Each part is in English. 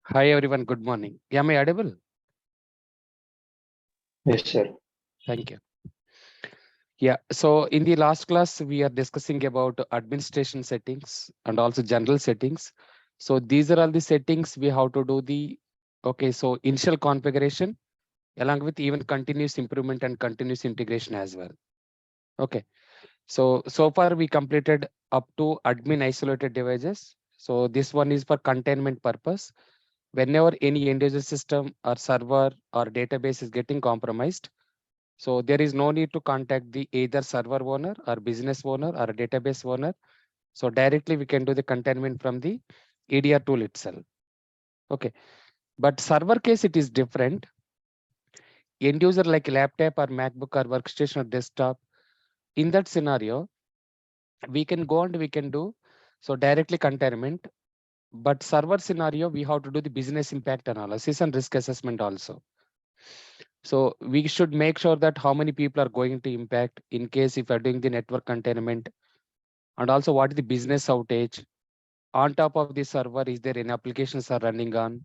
Hi everyone, good morning. Am I audible? Yes, sir. Thank you. Yeah, so in the last class, we are discussing about administration settings and also general settings. So these are all the settings we have to do so initial configuration along with even continuous improvement and continuous integration as well. Okay, so far we completed up to admin isolated devices. So this one is for containment purpose. Whenever any end user system or server or database is getting compromised, so there is no need to contact the either server owner or business owner or a database owner. So directly we can do the containment from the EDR tool itself. Okay. But server case, it is different. End user like laptop or MacBook or workstation or desktop. In that scenario, we can go and we can do so directly containment. But server scenario, we have to do the business impact analysis and risk assessment also. So we should make sure that how many people are going to impact in case if we're doing the network containment, and also what is the business outage. On top of the server, is there any applications are running on?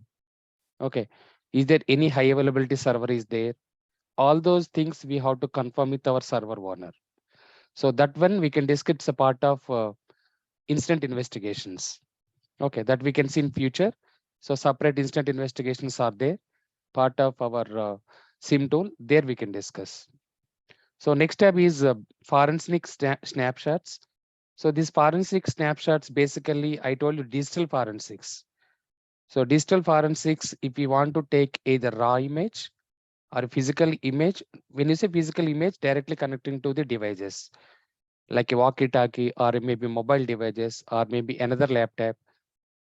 Okay. Is there any high availability server is there? All those things we have to confirm with our server owner. So that one we can discuss a part of instant investigations. Okay, that we can see in future. So separate instant investigations are there, part of our SIM tool. There we can discuss. So next tab is forensic snapshots. So these forensic snapshots, basically, I told you digital forensics. So digital forensics, if you want to take either raw image or physical image, when you say physical image, directly connecting to the devices, like a walkie-talkie or maybe mobile devices or maybe another laptop,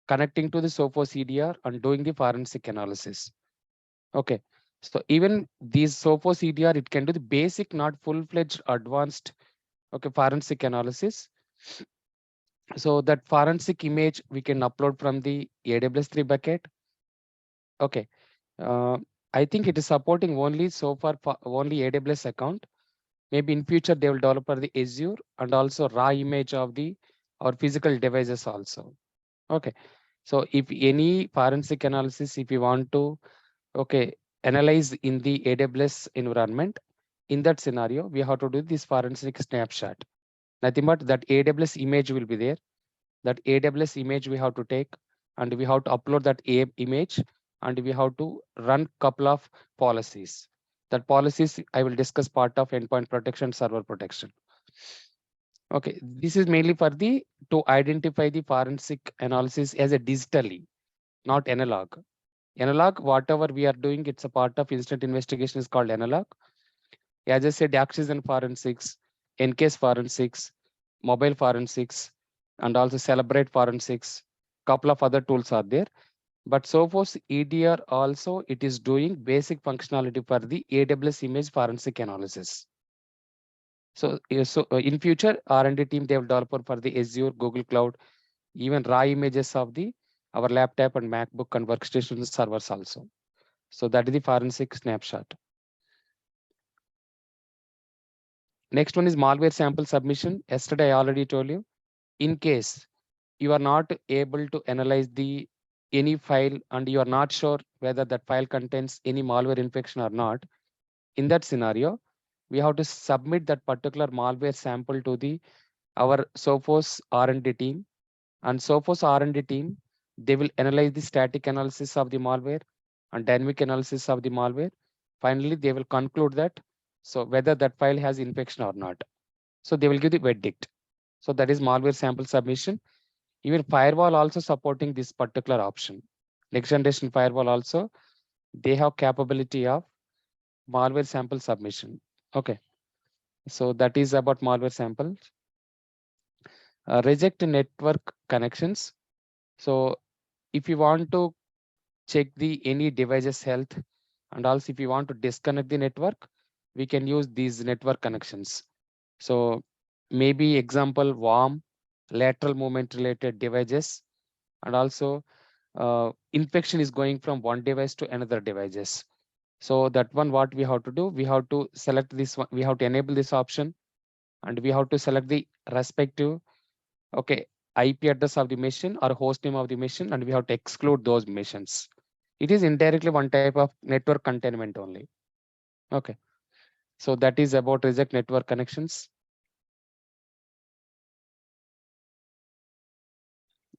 connecting to the Sophos EDR and doing the forensic analysis. Okay. So even these Sophos EDR, it can do the basic, not full-fledged advanced, okay, forensic analysis. So that forensic image we can upload from the AWS 3 bucket. Okay. Uh, I think it is supporting only so far for only AWS account. Maybe in future they will develop for the Azure and also raw image of the our physical devices also. Okay. So if any forensic analysis, if you want to, okay, analyze in the AWS environment, in that scenario, we have to do this forensic snapshot. Nothing but that AWS image will be there. That AWS image we have to take and we have to upload that image and we have to run couple of policies. That policies I will discuss part of endpoint protection, server protection. Okay, this is mainly for the to identify the forensic analysis as a digitally, not analog. Analog, whatever we are doing, it's a part of instant investigation is called analog. As I said, Axis and forensics, NCASE forensics, mobile forensics, and also Celebrate forensics. Couple of other tools are there. But Sophos EDR also, it is doing basic functionality for the AWS image forensic analysis. So, in future, R&D team, they will develop for the Azure, Google Cloud, even raw images of the our laptop and MacBook and workstation servers also. So that is the forensic snapshot. Next one is malware sample submission. Yesterday, I already told you, in case you are not able to analyze the any file and you are not sure whether that file contains any malware infection or not, in that scenario, we have to submit that particular malware sample to the our Sophos R&D team. And Sophos R&D team, they will analyze the static analysis of the malware and dynamic analysis of the malware. Finally, they will conclude that so whether that file has infection or not. So they will give the verdict. So that is malware sample submission. Even firewall also supporting this particular option. Next generation firewall also, they have capability of malware sample submission. Okay. So that is about malware sample. Reject network connections. So if you want to check the any device's health and also if you want to disconnect the network, we can use these network connections. So maybe example warm lateral movement related devices and also infection is going from one device to another devices. So that one, what we have to do, we have to select this one, we have to enable this option and we have to select the respective, okay, IP address of the machine or host name of the machine and we have to exclude those machines. It is indirectly one type of network containment only. Okay. So that is about reject network connections.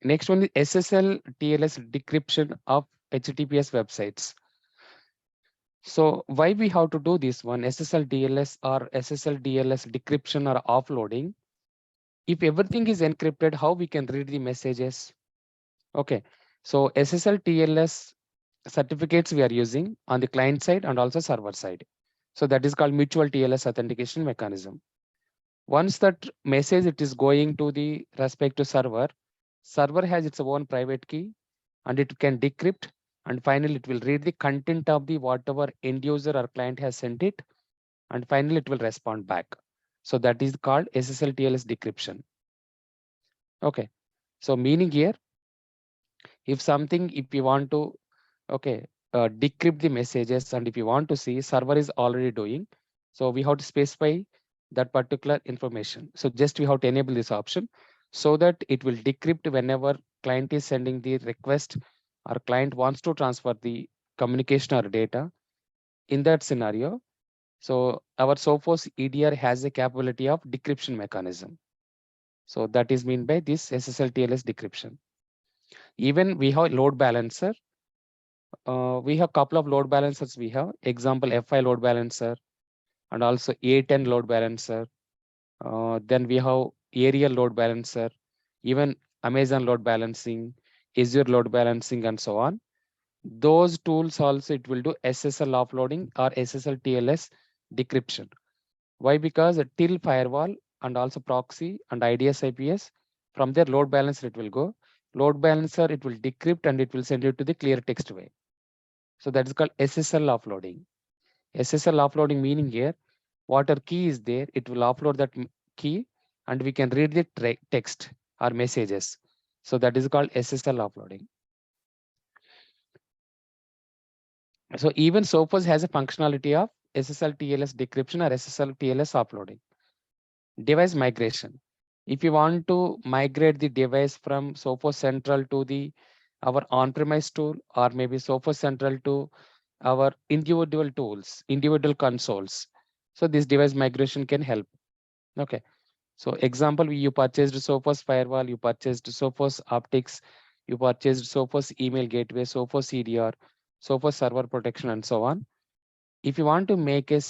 Next one is SSL TLS decryption of HTTPS websites. So why we have to do this one, SSL DLS or SSL DLS decryption or offloading? If everything is encrypted, how we can read the messages? Okay, so SSL TLS certificates we are using on the client side and also server side. So that is called mutual TLS authentication mechanism. Once that message it is going to the respective server, server has its own private key and it can decrypt, and finally it will read the content of the whatever end user or client has sent it, and finally it will respond back. So that is called SSL TLS decryption. Okay, so meaning here, if something, if you want to, okay, decrypt the messages, and if you want to see server is already doing, so we have to specify that particular information. So just we have to enable this option so that it will decrypt whenever client is sending the request or client wants to transfer the communication or data. In that scenario, so our Sophos EDR has a capability of decryption mechanism. So that is mean by this SSL TLS decryption. Even we have load balancer. We have couple of load balancers. We have example F5 load balancer and also A10 load balancer. Then we have Ariel load balancer, even Amazon load balancing, Azure load balancing, and so on. Those tools also it will do SSL offloading or SSL TLS decryption. Why? Because a till firewall and also proxy and IDS IPS, from their load balancer it will go. Load balancer it will decrypt and it will send it to the clear text way. So that is called SSL offloading. SSL offloading meaning here, whatever key is there, it will offload that key and we can read the text or messages. So that is called SSL offloading. So even Sophos has a functionality of SSL TLS decryption or SSL TLS offloading. Device migration. If you want to migrate the device from Sophos Central to the our on-premise tool, or maybe Sophos Central to our individual tools, individual consoles. So this device migration can help. Okay. So example, you purchased Sophos firewall, you purchased Sophos optics, you purchased Sophos email gateway, Sophos EDR, Sophos server protection, and so on. If you want to make a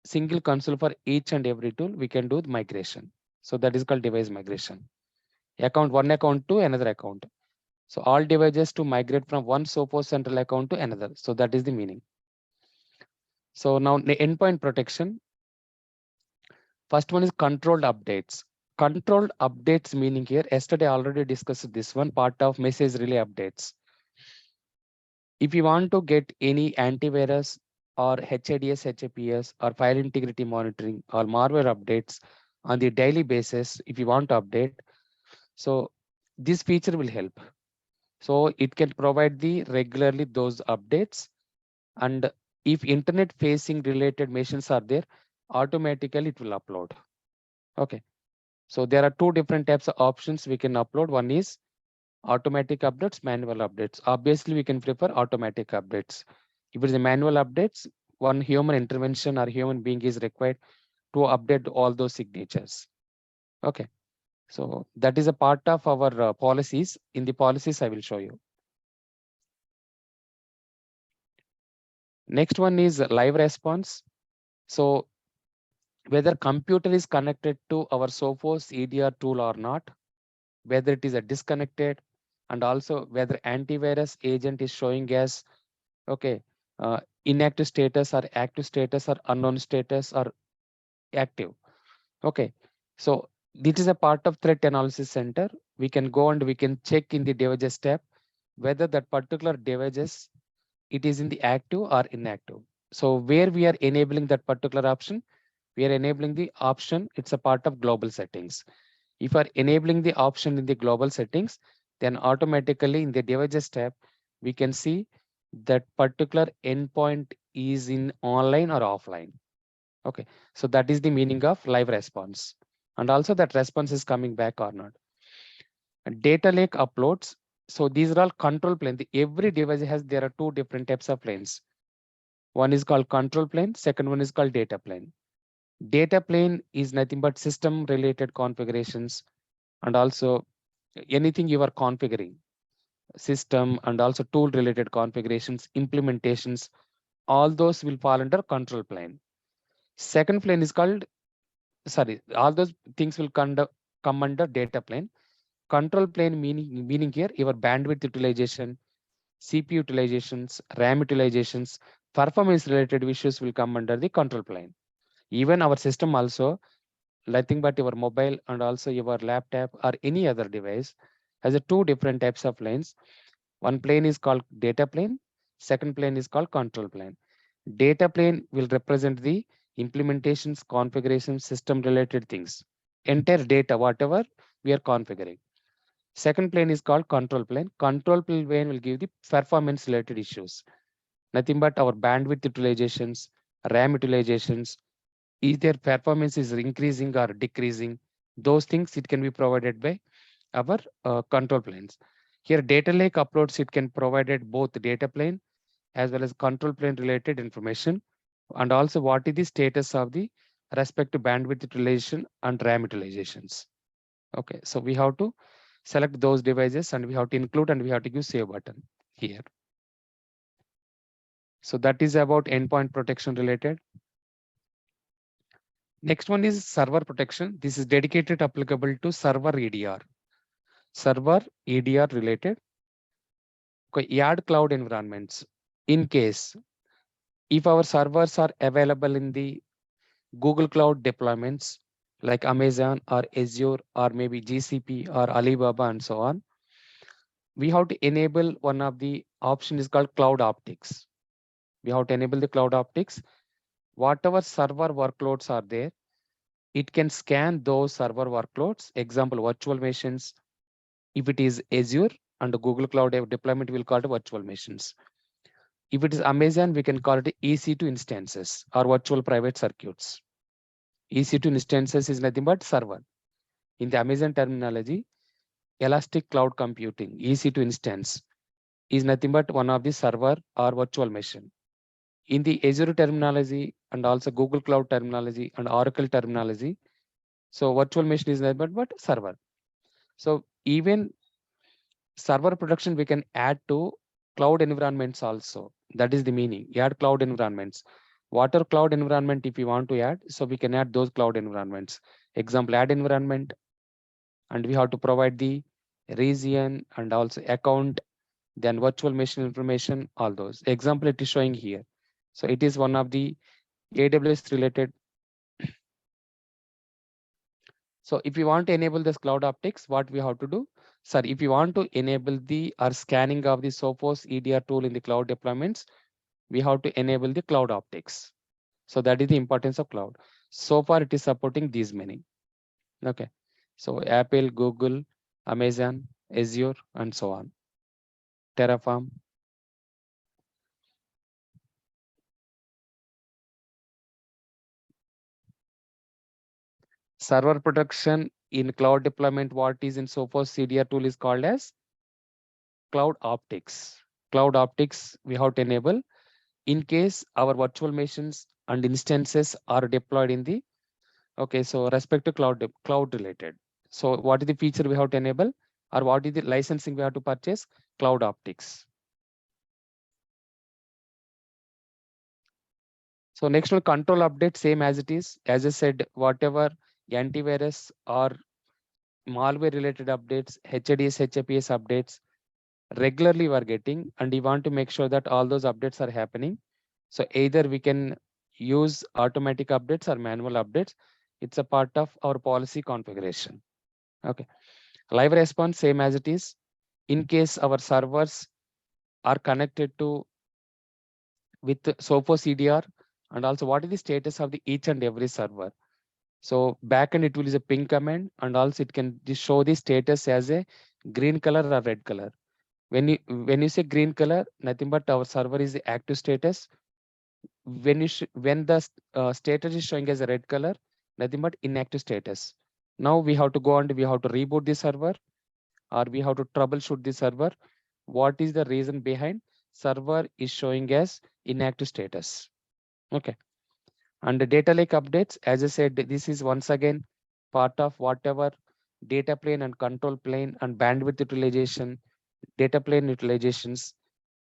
single console for each and every tool, we can do the migration. So that is called device migration. One account to another account. So all devices to migrate from one Sophos central account to another. So that is the meaning. So now the endpoint protection. First one is controlled updates. Controlled updates meaning here, yesterday I already discussed this one, part of message relay updates. If you want to get any antivirus or HIDS, HAPS or file integrity monitoring or malware updates on the daily basis, if you want to update, so this feature will help. So it can provide the regularly those updates, and if internet facing related machines are there, automatically it will upload. Okay. So there are two different types of options we can upload. One is automatic updates, manual updates. Obviously, we can prefer automatic updates. If it is a manual updates, one human intervention or human being is required to update all those signatures. Okay. So that is a part of our policies. In the policies, I will show you. Next one is live response. So whether computer is connected to our Sophos EDR tool or not, whether it is a disconnected, and also whether antivirus agent is showing as okay inactive status or active status or unknown status or active. Okay, so this is a part of threat analysis center. We can go and we can check in the devices tab whether that particular devices it is in the active or inactive. So where we are enabling that particular option, we are enabling the option, it's a part of global settings. If you are enabling the option in the global settings, then automatically in the devices tab, we can see that particular endpoint is in online or offline. Okay, so that is the meaning of live response. And also that response is coming back or not. Data lake uploads. So these are all control plane. Every device has, there are two different types of planes. One is called control plane. Second one is called data plane. Data plane is nothing but system related configurations and also anything you are configuring, system and also tool related configurations, implementations, all those will fall under control plane. Second plane is called, sorry, all those things will come under data plane. Control plane meaning here your bandwidth utilization, CPU utilizations, RAM utilizations, performance related issues will come under the control plane. Even our system also, nothing but your mobile and also your laptop or any other device has a two different types of planes. One plane is called data plane, second plane is called control plane. Data plane will represent the implementations, configurations, system related things, entire data, whatever we are configuring. Second plane is called control plane. Control plane will give the performance related issues. Nothing but our bandwidth utilizations, RAM utilizations, either performance is increasing or decreasing. Those things it can be provided by our control planes. Here data lake uploads, it can provided both data plane as well as control plane related information, and also what is the status of the respective bandwidth utilization and RAM utilizations. Okay, so we have to select those devices and we have to include and we have to give save button here. So that is about endpoint protection related. Next one is server protection. This is dedicated applicable to server EDR. Server EDR related. Okay, add cloud environments. In case if our servers are available in the Google Cloud deployments like Amazon or Azure or maybe GCP or Alibaba and so on, we have to enable one of the option is called cloud optics. We have to enable the cloud optics. Whatever server workloads are there, it can scan those server workloads. Example, virtual machines. If it is Azure and Google Cloud deployment, we'll call it virtual machines. If it is Amazon, we can call it EC2 instances or virtual private circuits. EC2 instances is nothing but server. In the Amazon terminology, elastic cloud computing, EC2 instance, is nothing but one of the server or virtual machine. In the Azure terminology and also Google Cloud terminology and Oracle terminology, so virtual machine is nothing but server. So even server production we can add to cloud environments also. That is the meaning. Add cloud environments. What are cloud environment if you want to add? So we can add those cloud environments. Example, add environment, and we have to provide the region and also account, then virtual machine information, all those. Example it is showing here. So it is one of the AWS related. So if you want to enable this cloud optics, what we have to do? Sir, if you want to enable the or scanning of the Sophos EDR tool in the cloud deployments, we have to enable the cloud optics. So that is the importance of cloud. So far it is supporting these many. Okay. So Apple, Google, Amazon, Azure, and so on. Terraform. Server protection in cloud deployment, what is in Sophos CDR tool is called as cloud optics. Cloud optics we have to enable in case our virtual machines and instances are deployed in the, okay, so respect to cloud related. So what is the feature we have to enable or what is the licensing we have to purchase? Cloud optics. So next one, control update, same as it is. As I said, whatever antivirus or malware related updates, HADS, HAPS updates, regularly we are getting, and we want to make sure that all those updates are happening. So either we can use automatic updates or manual updates. It's a part of our policy configuration. Okay. Live response, same as it is. In case our servers are connected to with Sophos CDR, and also what is the status of the each and every server. So backend it will use a ping command, and also it can just show the status as a green color or red color. When you say green color, nothing but our server is the active status. When the status is showing as a red color, nothing but inactive status. Now we have to go and we have to reboot the server, or we have to troubleshoot the server. What is the reason behind server is showing as inactive status? Okay. And the data lake updates, as I said, this is once again part of whatever data plane and control plane and bandwidth utilization, data plane utilizations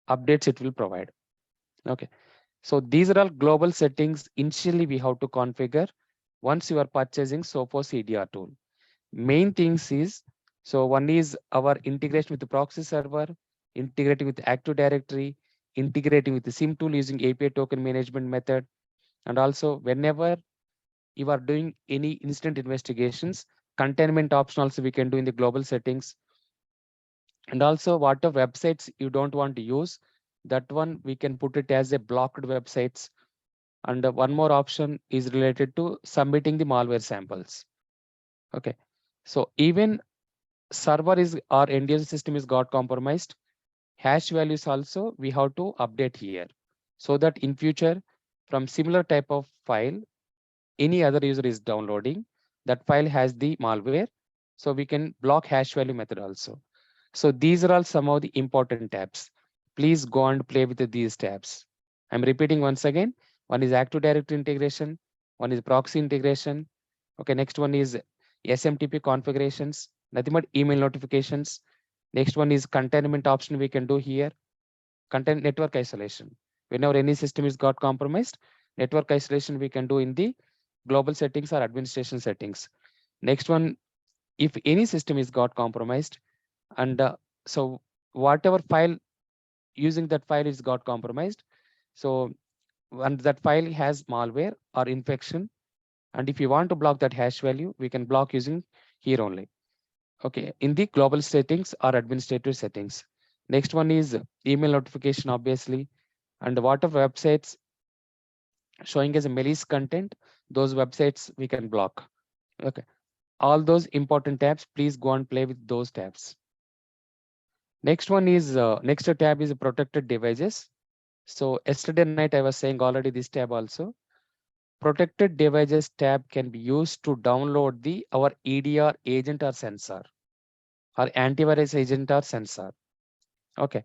updates it will provide. Okay. So these are all global settings. Initially, we have to configure once you are purchasing Sophos EDR tool. Main things is, so one is our integration with the proxy server, integrating with Active Directory, integrating with the SIM tool using API token management method, and also whenever you are doing any incident investigations, containment option also we can do in the global settings. And also whatever websites you don't want to use, that one we can put it as a blocked websites. And one more option is related to submitting the malware samples. Okay. So even server is our end user system is got compromised, hash values also we have to update here, so that in future from similar type of file any other user is downloading, that file has the malware, so we can block hash value method also. So these are all some of the important tabs. Please go and play with these tabs. I'm repeating once again. One is Active Directory integration, one is proxy integration. Okay, next one is SMTP configurations, nothing but email notifications. Next one is containment option we can do here. Content network isolation. Whenever any system is got compromised, network isolation we can do in the global settings or administration settings. Next one, if any system is got compromised, and so whatever file using that file is got compromised, so and that file has malware or infection, and if you want to block that hash value, we can block using here only. Okay, in the global settings or administrative settings. Next one is email notification, obviously, and whatever websites showing as a malicious content, those websites we can block. Okay, all those important tabs, please go and play with those tabs. Next one is next tab is protected devices. So yesterday night I was saying already this tab also. Protected devices tab can be used to download the our EDR agent or sensor or antivirus agent or sensor. Okay,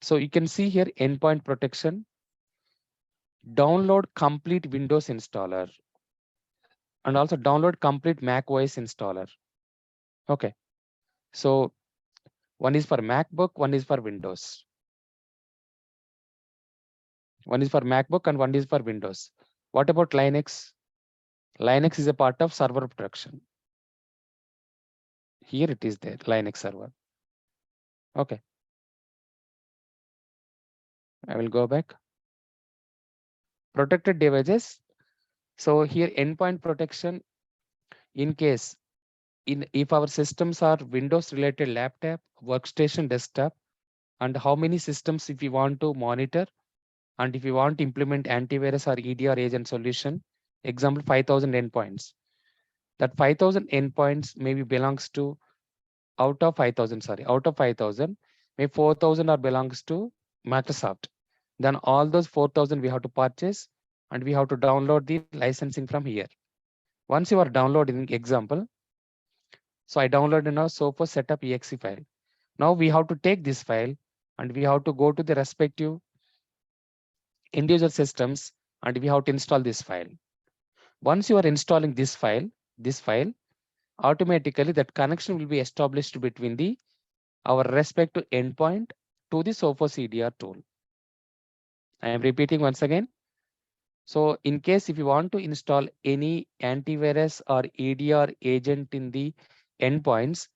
so you can see here endpoint protection. Download complete Windows installer and also download complete Mac OS installer. Okay, so one is for MacBook, one is for Windows. One is for MacBook and one is for Windows. What about Linux? Linux is a part of server protection. Here it is there, Linux server. Okay, I will go back. Protected devices. So here endpoint protection in case if our systems are Windows related laptop, workstation, desktop, and how many systems if we want to monitor, and if you want to implement antivirus or EDR agent solution, example 5,000 endpoints. That 5,000 endpoints maybe belongs to out of 5,000, maybe 4,000 are belongs to Microsoft. Then all those 4,000 we have to purchase and we have to download the licensing from here. Once you are downloading example, so I downloaded now Sophos setup exe file. Now we have to take this file and we have to go to the respective end user systems and we have to install this file. Once you are installing this file, automatically that connection will be established between the our respective endpoint to the Sophos EDR tool. I am repeating once again. So in case if you want to install any antivirus or EDR agent in the endpoints,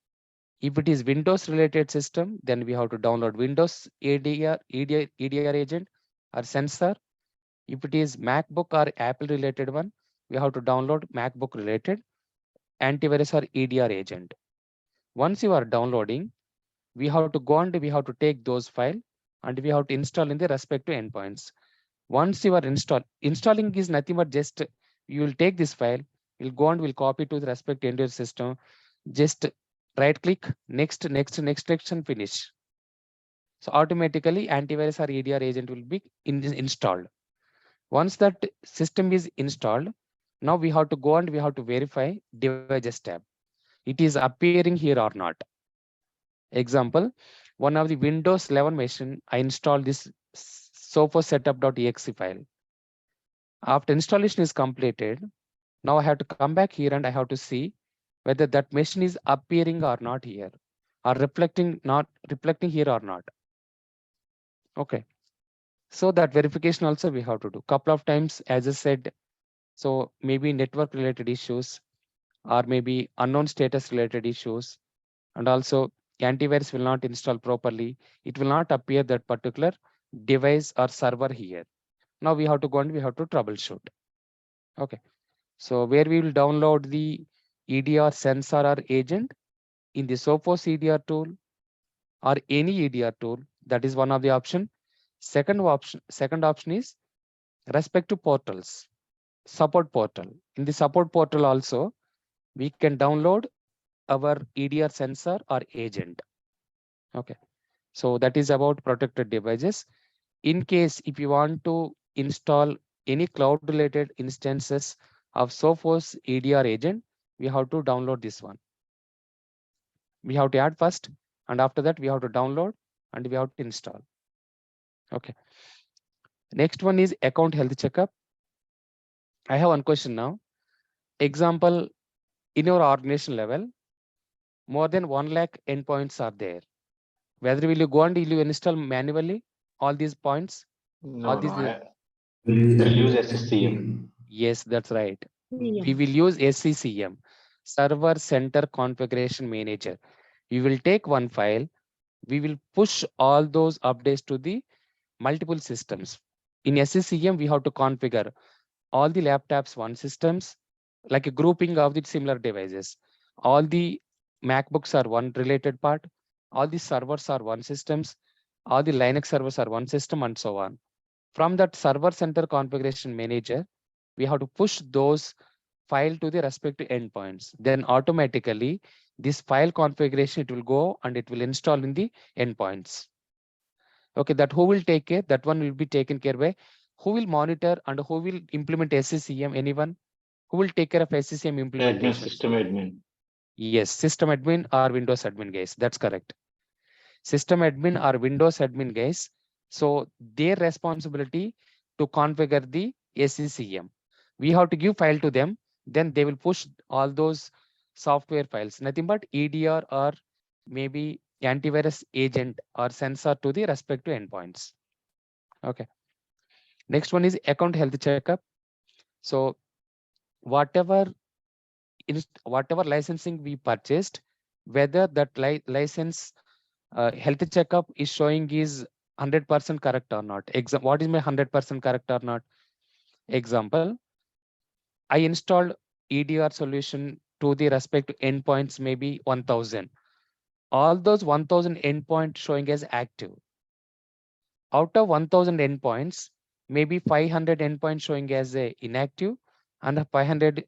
if it is Windows related system, then we have to download Windows EDR agent or sensor. If it is MacBook or Apple related one, we have to download MacBook related antivirus or EDR agent. Once you are downloading, we have to go and we have to take those file and we have to install in the respective endpoints. Once you are installing is nothing but just you will take this file, you'll go and will copy to the respective end user system. Just right click, next section, finish. So automatically antivirus or EDR agent will be installed. Once that system is installed, now we have to go and we have to verify devices tab. It is appearing here or not. Example, one of the Windows 11 machine, I installed this Sophos setup.exe file. After installation is completed, now I have to come back here and I have to see whether that machine is appearing or not here, or not reflecting here or not. Okay. So that verification also we have to do couple of times, as I said. So maybe network related issues, or maybe unknown status related issues, and also antivirus will not install properly. It will not appear that particular device or server here. Now we have to go and we have to troubleshoot. Okay. So where we will download the EDR sensor or agent in the Sophos EDR tool or any EDR tool. That is one of the option. Second option is respect to portals, support portal. In the support portal also, we can download our EDR sensor or agent. Okay. So that is about protected devices. In case if you want to install any cloud related instances of Sophos EDR agent, we have to download this one. We have to add first, and after that we have to download and we have to install. Okay. Next one is account health checkup. I have one question now. Example, in your organization level, more than 1 lakh endpoints are there. Whether will you go and will you install manually all these points? All No, these, we'll use SCCM. yes, that's right. Yeah. We will use SCCM, Server Center Configuration Manager. We will take one file, we will push all those updates to the multiple systems. In SCCM, we have to configure all the laptops one systems, like a grouping of the similar devices. All the MacBooks are one related part, all the servers are one systems, all the Linux servers are one system, and so on. From that server center configuration manager, we have to push those file to the respective endpoints. Then automatically this file configuration, it will go and it will install in the endpoints. Okay, that who will take care? That one will be taken care by who will monitor and who will implement SCCM? Anyone? Who will take care of SCCM implementation? System admin. Yes, system admin or Windows admin, guys. That's correct. System admin or Windows admin, guys. So their responsibility to configure the SCCM. We have to give file to them. Then they will push all those software files, nothing but EDR or maybe antivirus agent or sensor to the respective endpoints. Okay. Next one is account health checkup. So whatever whatever licensing we purchased, whether that license health checkup is showing is 100% correct or not. What is my 100% correct or not? Example, I installed EDR solution to the respective endpoints, maybe 1000. All those 1000 endpoints showing as active. Out of 1000 endpoints, maybe 500 endpoints showing as a inactive and 500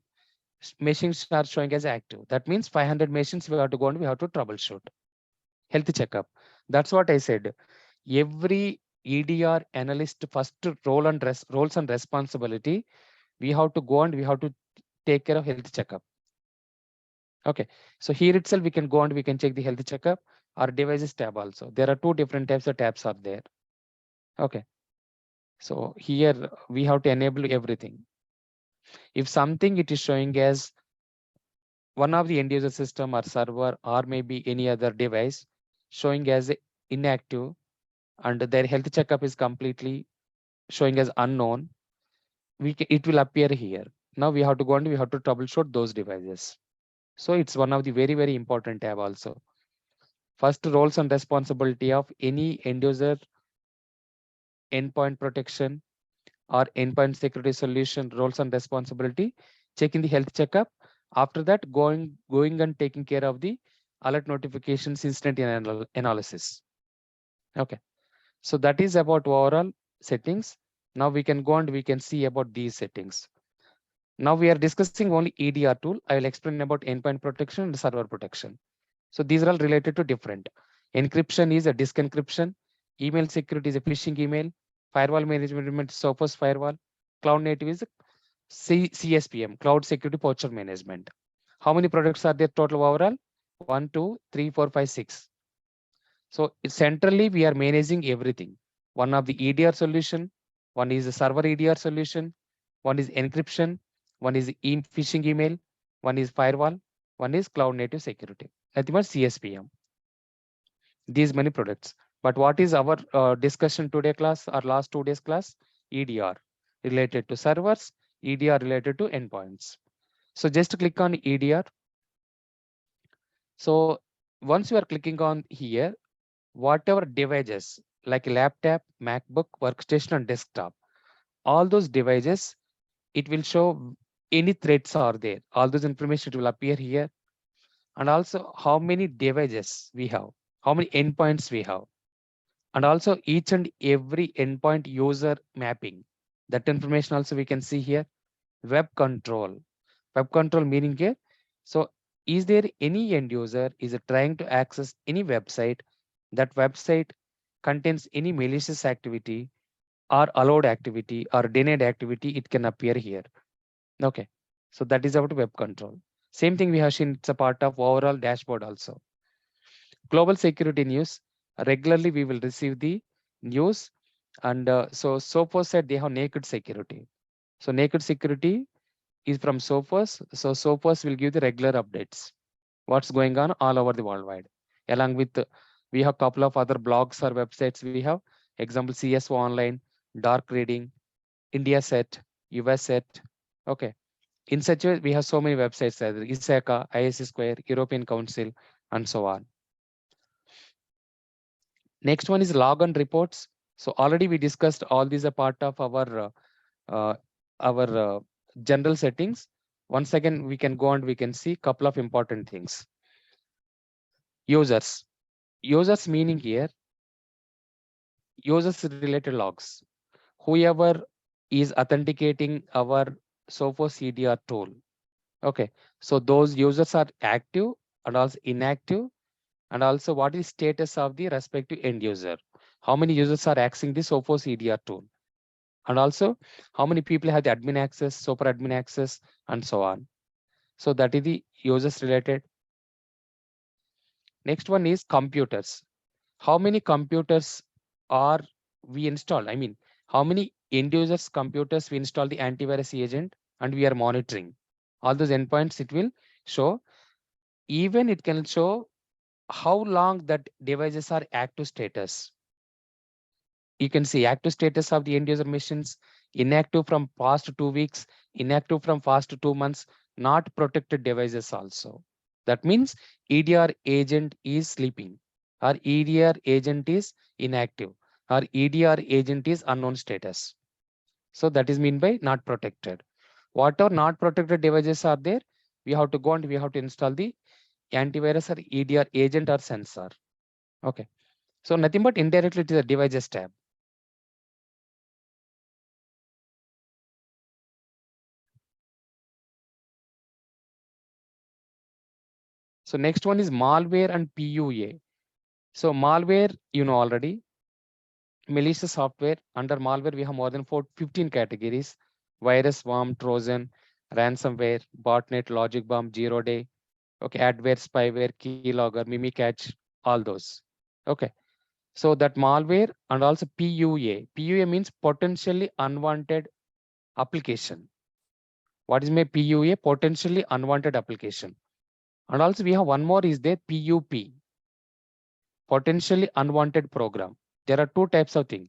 machines are showing as active. That means 500 machines we have to go and we have to troubleshoot. Health checkup. That's what I said. Every EDR analyst first roles and responsibility, we have to go and we have to take care of health checkup. Okay, so here itself we can go and we can check the health checkup or devices tab also. There are two different types of tabs are there. Okay, so here we have to enable everything. If something it is showing as one of the end user system or server or maybe any other device showing as inactive and their health checkup is completely showing as unknown, it will appear here. Now we have to go and we have to troubleshoot those devices. So it's one of the very, very important tab also. First, roles and responsibility of any end user endpoint protection or endpoint security solution roles and responsibility, checking the health checkup. After that, going and taking care of the alert notifications, incident analysis. Okay, so that is about overall settings. Now we can go and we can see about these settings. Now we are discussing only EDR tool. I will explain about endpoint protection and server protection. So these are all related to different. Encryption is a disk encryption. Email security is a phishing email. Firewall management, Sophos firewall. Cloud native is CSPM, cloud security posture management. How many products are there total overall? 1, 2, 3, 4, 5, 6. So centrally, we are managing everything. One of the EDR solution, one is a server EDR solution, one is encryption, one is phishing email, one is firewall, one is cloud native security. That was CSPM. These many products. But what is our discussion today class or last 2 days class? EDR related to servers, EDR related to endpoints. So just click on EDR. So once you are clicking on here, whatever devices like laptop, MacBook, workstation, and desktop, all those devices, it will show any threats are there. All those information it will appear here. And also how many devices we have, how many endpoints we have, and also each and every endpoint user mapping. That information also we can see here. Web control. Web control meaning here. So is there any end user is trying to access any website, that website contains any malicious activity or allowed activity or denied activity, it can appear here. Okay. So that is about web control. Same thing we have seen, it's a part of overall dashboard also. Global security news. Regularly we will receive the news. And so Sophos said they have naked security. So naked security is from Sophos. So Sophos will give the regular updates. What's going on all over the worldwide. Along with we have couple of other blogs or websites we have. Example CSO Online, Dark Reading, India Set, US Set. Okay. In such a way, we have so many websites as ISACA, ISC Square, European Council, and so on. Next one is log on reports. So already we discussed all these are part of uh, our general settings. Once again, we can go and we can see couple of important things. Users. Users meaning here, users related logs. Whoever is authenticating our Sophos CDR tool. Okay, so those users are active and also inactive, and also what is status of the respective end user. How many users are accessing the Sophos EDR tool, and also how many people have the admin access, super admin access, and so on. So that is the users related. Next one is computers. How many computers are we installed? I mean, how many end users computers we install the antivirus agent and we are monitoring. All those endpoints it will show. Even it can show how long that devices are active status. You can see active status of the end user machines, inactive from past 2 weeks, inactive from past 2 months, not protected devices also. That means EDR agent is sleeping, or EDR agent is inactive, or EDR agent is unknown status. So that is mean by not protected. Whatever not protected devices are there, we have to go and we have to install the antivirus or EDR agent or sensor. Okay. So nothing but indirectly to the devices tab. So next one is malware and PUA. So malware, you know already, malicious software. Under malware, we have more than 15 categories: virus, worm, Trojan, ransomware, botnet, logic bomb, zero day, okay, adware, spyware, keylogger, mimikatz, all those. Okay. So that malware and also PUA. PUA means potentially unwanted application. What is my PUA? Potentially unwanted application. And also we have one more is there PUP, potentially unwanted program. There are two types of thing.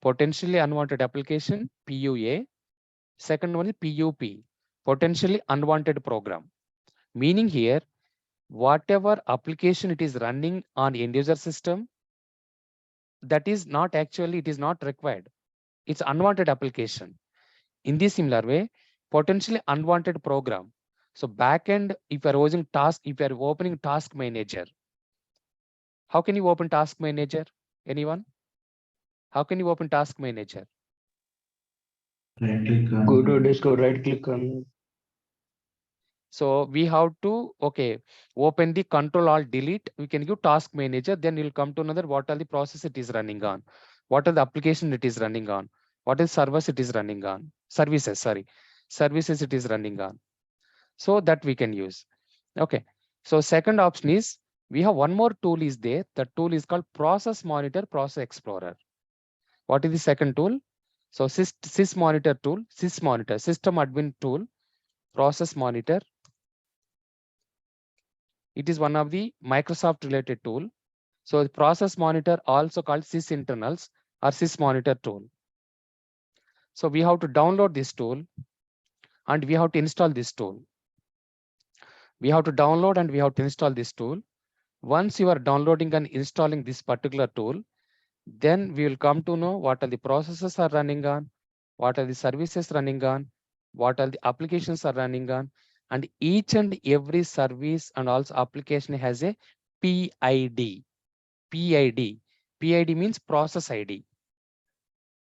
Potentially unwanted application, PUA. Second one is PUP, potentially unwanted program. Meaning here, whatever application it is running on end user system, that is not actually, it is not required. It's unwanted application. In this similar way, potentially unwanted program. So backend, if you are using task, if you are opening task manager, how can you open task manager? Anyone? How can you open task manager? Right click Go to on. Discord, right click on. So we have to, okay, open the control alt delete. We can give task manager, then you'll come to another what are the process it is running on, what are the application it is running on, what is service it is running on, services, sorry, services it is running on. So that we can use. Okay. So second option is We have one more tool is there. The tool is called Process Monitor, Process Explorer. What is the second tool? So sys monitor tool, sys monitor, system admin tool, process monitor. It is one of the Microsoft related tool. So the process monitor also called sys internals or sys monitor tool. So we have to download this tool and we have to install this tool. We have to download and we have to install this tool. Once you are downloading and installing this particular tool, then we will come to know what are the processes are running on, what are the services running on, what are the applications are running on, and each and every service and also application has a PID. PID. PID means process ID.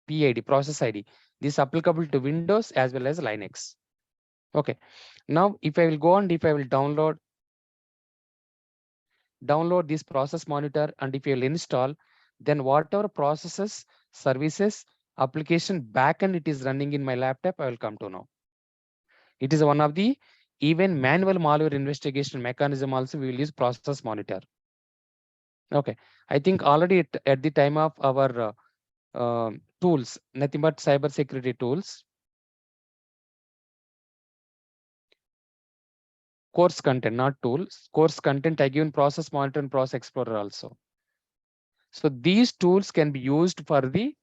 PID, process ID. This is applicable to Windows as well as Linux. Okay. Now, if I will go and if I will download this process monitor and if you will install, then whatever processes, services, application backend it is running in my laptop, I will come to know. It is one of the even manual malware investigation mechanism also we will use process monitor. Okay, I think already at the time of our tools, nothing but cyber security tools, course content, not tools, course content, I given process monitor and process explorer also. So these tools can be used for the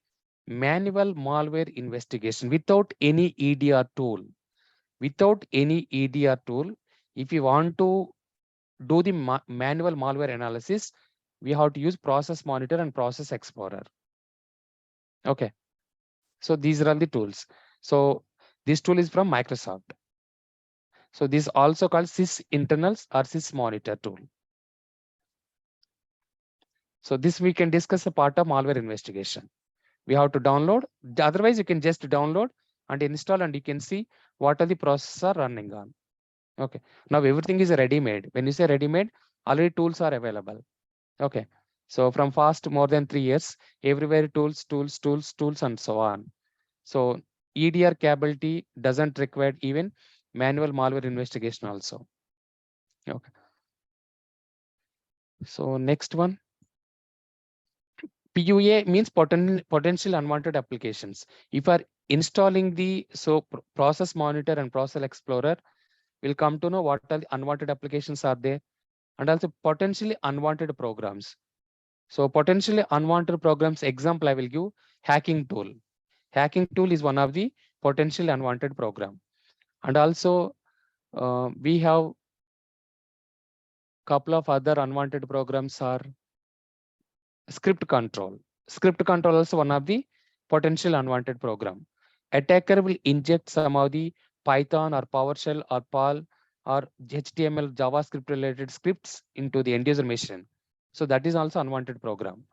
manual malware investigation without any EDR tool. Without any EDR tool, if you want to do the manual malware analysis, we have to use process monitor and process explorer. Okay, so these are all the tools. So this tool is from Microsoft. So this also called sys internals or sys monitor tool. So this we can discuss a part of malware investigation. We have to download. Otherwise, you can just download and install, and you can see what are the processes are running on. Okay. Now everything is ready-made. When you say ready-made, already tools are available. Okay. So from past more than 3 years, everywhere tools, and so on. So EDR capability doesn't require even manual malware investigation also. Okay. So next one. PUA means potential unwanted applications. If you are installing the process monitor and process explorer, we'll come to know what are the unwanted applications are there, and also potentially unwanted programs. So potentially unwanted programs, example I will give, hacking tool. Hacking tool is one of the potentially unwanted program. And also we have couple of other unwanted programs are script control. Script control also one of the potential unwanted program. Attacker will inject some of the Python or PowerShell or PAL or HTML, JavaScript related scripts into the end user machine. So that is also unwanted program.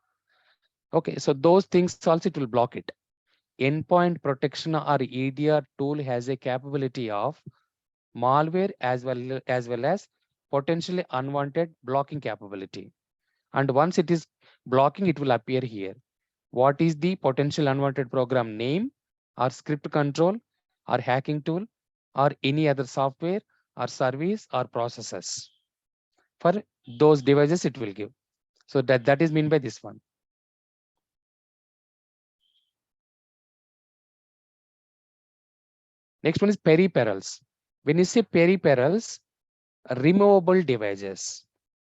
Okay, so those things also it will block it. Endpoint protection or EDR tool has a capability of malware as well as potentially unwanted blocking capability. And once it is blocking, it will appear here. What is the potential unwanted program name or script control or hacking tool or any other software or service or processes? For those devices, it will give. So that is mean by this one. Next one is peripherals. When you say peripherals, removable devices.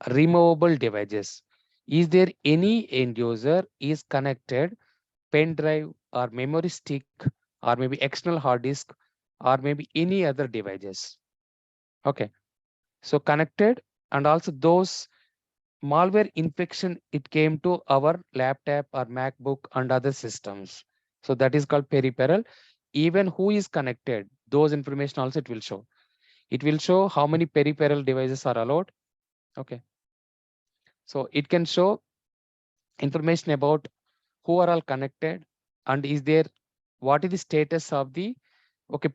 Removable devices. Is there any end user is connected pen drive or memory stick or maybe external hard disk or maybe any other devices? Okay, so connected, and also those malware infection, it came to our laptop or MacBook and other systems. So that is called peripheral. Even who is connected, those information also it will show. It will show how many peripheral devices are allowed. Okay. So it can show information about who are all connected and is there, what is the status of the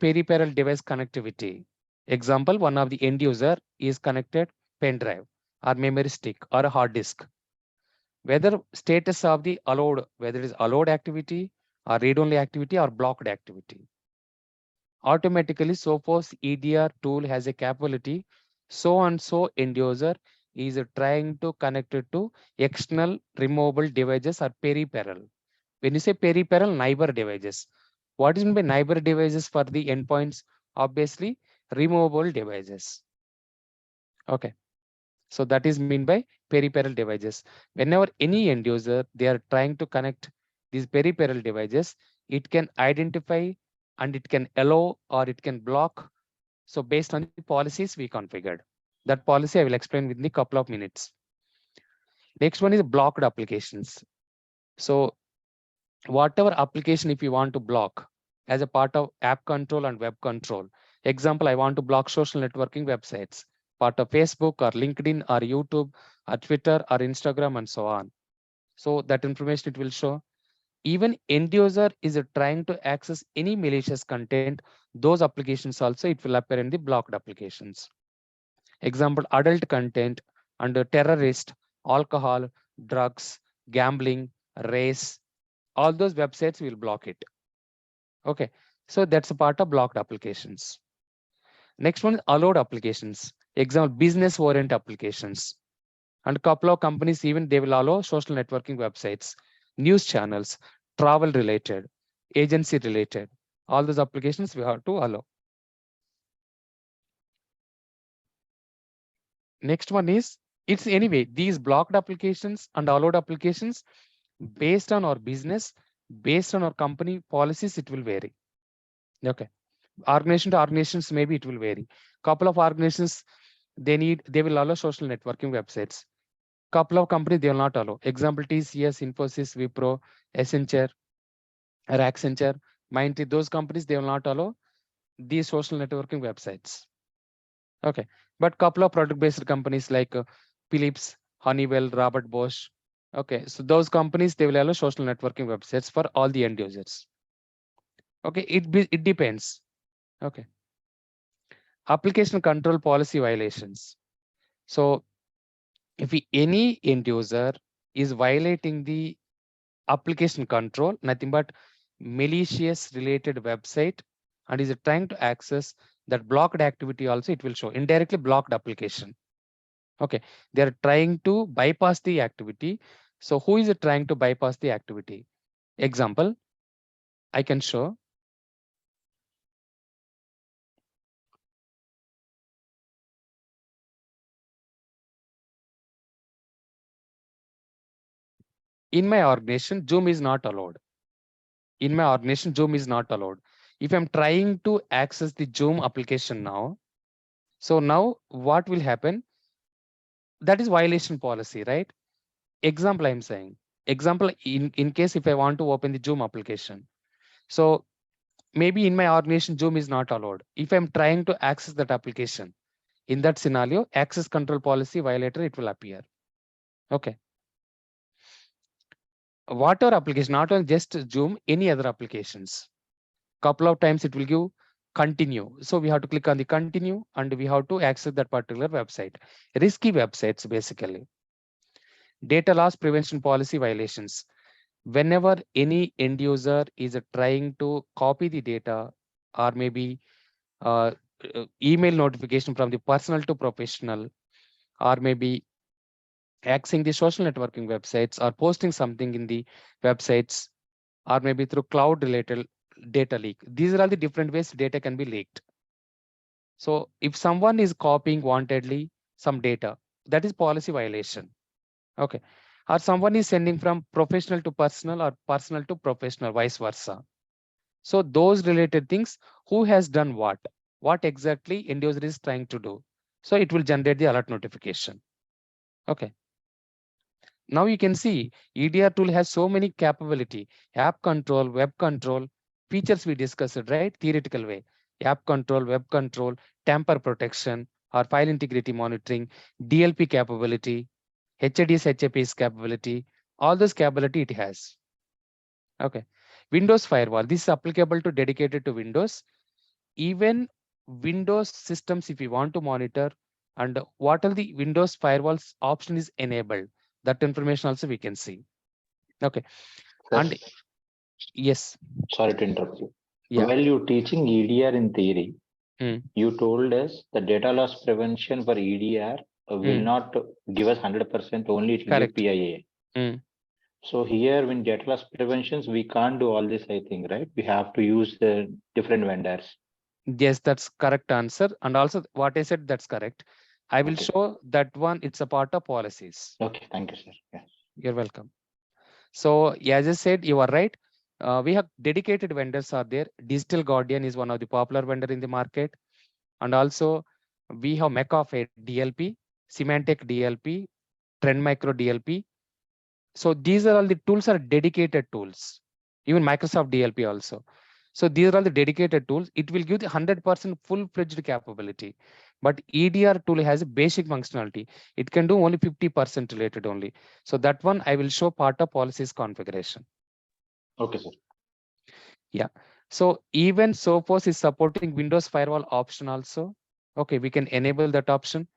peripheral device connectivity. Example, one of the end user is connected pen drive or memory stick or a hard disk. Whether status of the allowed, whether it is allowed activity or read-only activity or blocked activity. Automatically, Sophos EDR tool has a capability so and so end user is trying to connect it to external removable devices or peripheral. When you say peripheral, neighbor devices. What is meant by neighbor devices for the endpoints? Obviously, removable devices. Okay. So that is mean by peripheral devices. Whenever any end user, they are trying to connect these peripheral devices, it can identify and it can allow or it can block. So based on the policies we configured. That policy I will explain within a couple of minutes. Next one is blocked applications. So whatever application if you want to block as a part of app control and web control. Example, I want to block social networking websites, part of Facebook or LinkedIn or YouTube or Twitter or Instagram and so on. So that information it will show. Even end user is trying to access any malicious content, those applications also it will appear in the blocked applications. Example, adult content under terrorist, alcohol, drugs, gambling, race, all those websites will block it. Okay, so that's a part of blocked applications. Next one is allowed applications. Example, business oriented applications. And a couple of companies even they will allow social networking websites, news channels, travel related, agency related. All those applications we have to allow. Next one is it's anyway these blocked applications and allowed applications based on our business, based on our company policies, it will vary. Okay. Organization to organizations, maybe it will vary. Couple of organizations, they will allow social networking websites. Couple of companies, they will not allow. Example, TCS, Infosys, Wipro, Accenture, or Accenture, Mindtree, those companies, they will not allow these social networking websites. Okay. But couple of product-based companies like Philips, Honeywell, Robert Bosch. Okay. So those companies, they will allow social networking websites for all the end users. Okay. It depends. Okay. Application control policy violations. So if any end user is violating the application control, nothing but malicious related website and is trying to access that blocked activity also, it will show indirectly blocked application. Okay, they are trying to bypass the activity. So who is trying to bypass the activity? Example, I can show in my organization, Zoom is not allowed. In my organization, Zoom is not allowed. If I'm trying to access the Zoom application now, so now what will happen? That is violation policy, right? Example, I'm saying, example, in case if I want to open the Zoom application, so maybe in my organization, Zoom is not allowed. If I'm trying to access that application, in that scenario, access control policy violator, it will appear. Okay. Whatever application, not only just Zoom, any other applications. Couple of times it will give continue. So we have to click on the continue and we have to access that particular website. Risky websites, basically. Data loss prevention policy violations. Whenever any end user is trying to copy the data or maybe uh, email notification from the personal to professional, or maybe accessing the social networking websites or posting something in the websites, or maybe through cloud related data leak. These are all the different ways data can be leaked. So if someone is copying wantedly some data, that is policy violation. Okay. Or someone is sending from professional to personal or personal to professional, vice versa. So those related things, who has done what exactly end user is trying to do. So it will generate the alert notification. Okay. Now you can see EDR tool has so many capability, app control, web control, features we discussed, right? Theoretical way, app control, web control, tamper protection, or file integrity monitoring, DLP capability, HADS, HAPS capability, all this capability it has. Okay. Windows firewall, this is applicable to dedicated to Windows. Even Windows systems, if you want to monitor and what are the Windows firewalls option is enabled, that information also we can see. Okay. Sir, And yes, sorry to interrupt you. yeah. While you teaching EDR in theory, Mm, you told us the data loss prevention for EDR will not give us 100%, only it will give Correct. PIA. Mm. So here when data loss preventions, we can't do all this, I think, right? We have to use the different vendors. Yes, that's correct answer. And also what I said, that's correct. I will Okay. show that one. It's a part of policies. Okay, thank you, sir. Yeah. You're welcome. So as I said, you are right. We have dedicated vendors are there. Digital Guardian is one of the popular vendor in the market. And also we have McAfee DLP, Symantec DLP, Trend Micro DLP. So these are all the tools are dedicated tools. Even Microsoft DLP also. So these are all the dedicated tools. It will give the 100% full-fledged capability. But EDR tool has a basic functionality. It can do only 50% related only. So that one I will show part of policies configuration. Okay, sir. Yeah. So even Sophos is supporting Windows Firewall option also. Okay, we can enable that option.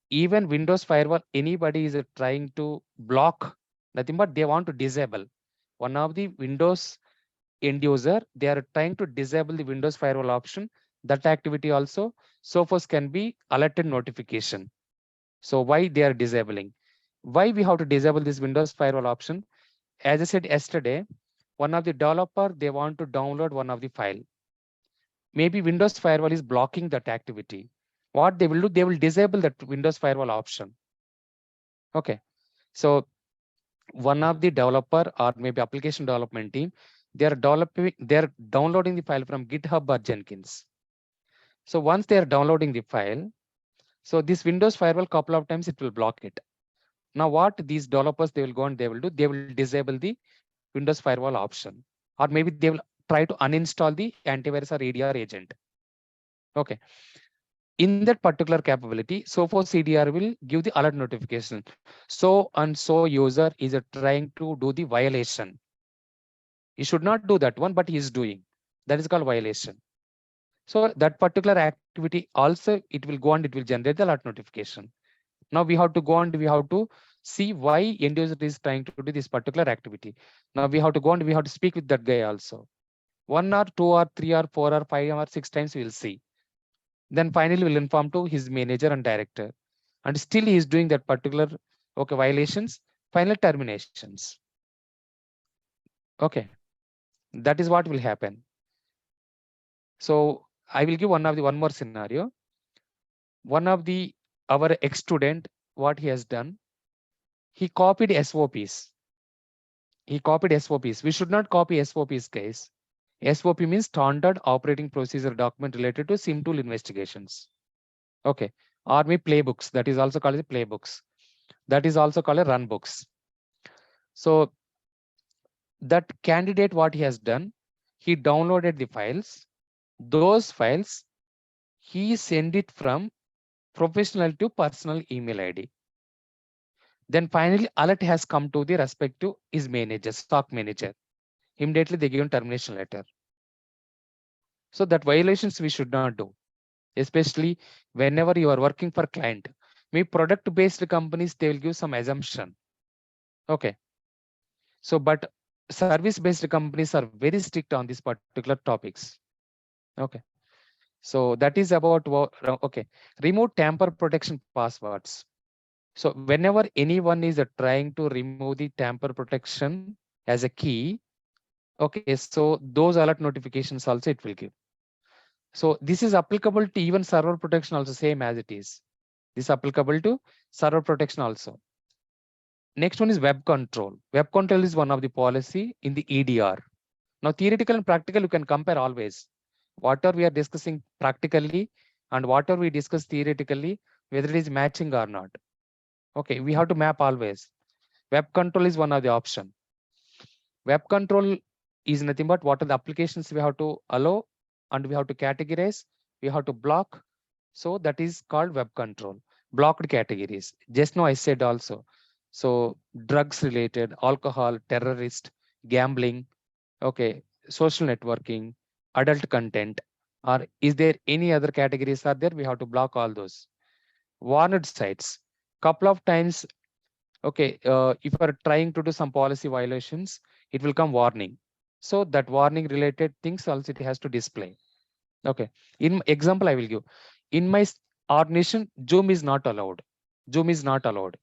Even Windows Firewall, anybody is trying to block nothing, but they want to disable. One of the Windows end user, they are trying to disable the Windows Firewall option. That activity also, Sophos can be alerted notification. So why they are disabling? Why we have to disable this Windows Firewall option? As I said yesterday, one of the developer, they want to download one of the file. Maybe Windows Firewall is blocking that activity. What they will do, they will disable that Windows Firewall option. Okay. So one of the developer or maybe application development team, they're downloading the file from GitHub or Jenkins. So once they are downloading the file, so this Windows Firewall couple of times it will block it. Now what these developers they will go and they will do, they will disable the Windows Firewall option, or maybe they will try to uninstall the antivirus or EDR agent. Okay. In that particular capability, Sophos EDR will give the alert notification. So and so user is trying to do the violation. He should not do that one, but he is doing. That is called violation. So that particular activity also it will go and it will generate the alert notification. Now we have to go and we have to see why end user is trying to do this particular activity. Now we have to go and we have to speak with that guy also. 1 or 2 or 3 or 4 or 5 or 6 times we will see. Then finally we'll inform to his manager and director. And still he is doing that particular violations, final terminations. Okay. That is what will happen. So I will give one more scenario. One of the our ex-student, what he has done, he copied SOPs. He copied SOPs. We should not copy SOPs, guys. SOP means standard operating procedure document related to SIM tool investigations. Okay. Army playbooks. That is also called as playbooks. That is also called as run books. So that candidate, what he has done, he downloaded the files. Those files, he sent it from professional to personal email ID. Then finally, alert has come to the respective his manager, stock manager. Immediately they give termination letter. So that violations we should not do, especially whenever you are working for client. Maybe product-based companies, they will give some assumption. Okay. So, but service-based companies are very strict on these particular topics. Okay. So that is about, okay. Remove tamper protection passwords. So whenever anyone is trying to remove the tamper protection as a key, okay, so those alert notifications also it will give. So this is applicable to even server protection also, same as it is. This is applicable to server protection also. Next one is web control. Web control is one of the policy in the EDR. Now theoretical and practical, you can compare always. Whatever we are discussing practically and whatever we discuss theoretically, whether it is matching or not. Okay, we have to map always. Web control is one of the option. Web control is nothing but what are the applications we have to allow and we have to categorize, we have to block. So that is called web control, blocked categories. Just now I said also. So drugs related, alcohol, terrorist, gambling, okay, social networking, adult content, or is there any other categories are there? We have to block all those. Warned sites. Couple of times, okay, if you are trying to do some policy violations, it will come warning. So that warning related things also it has to display. Okay. In example, I will give. In my organization, Zoom is not allowed. Zoom is not allowed.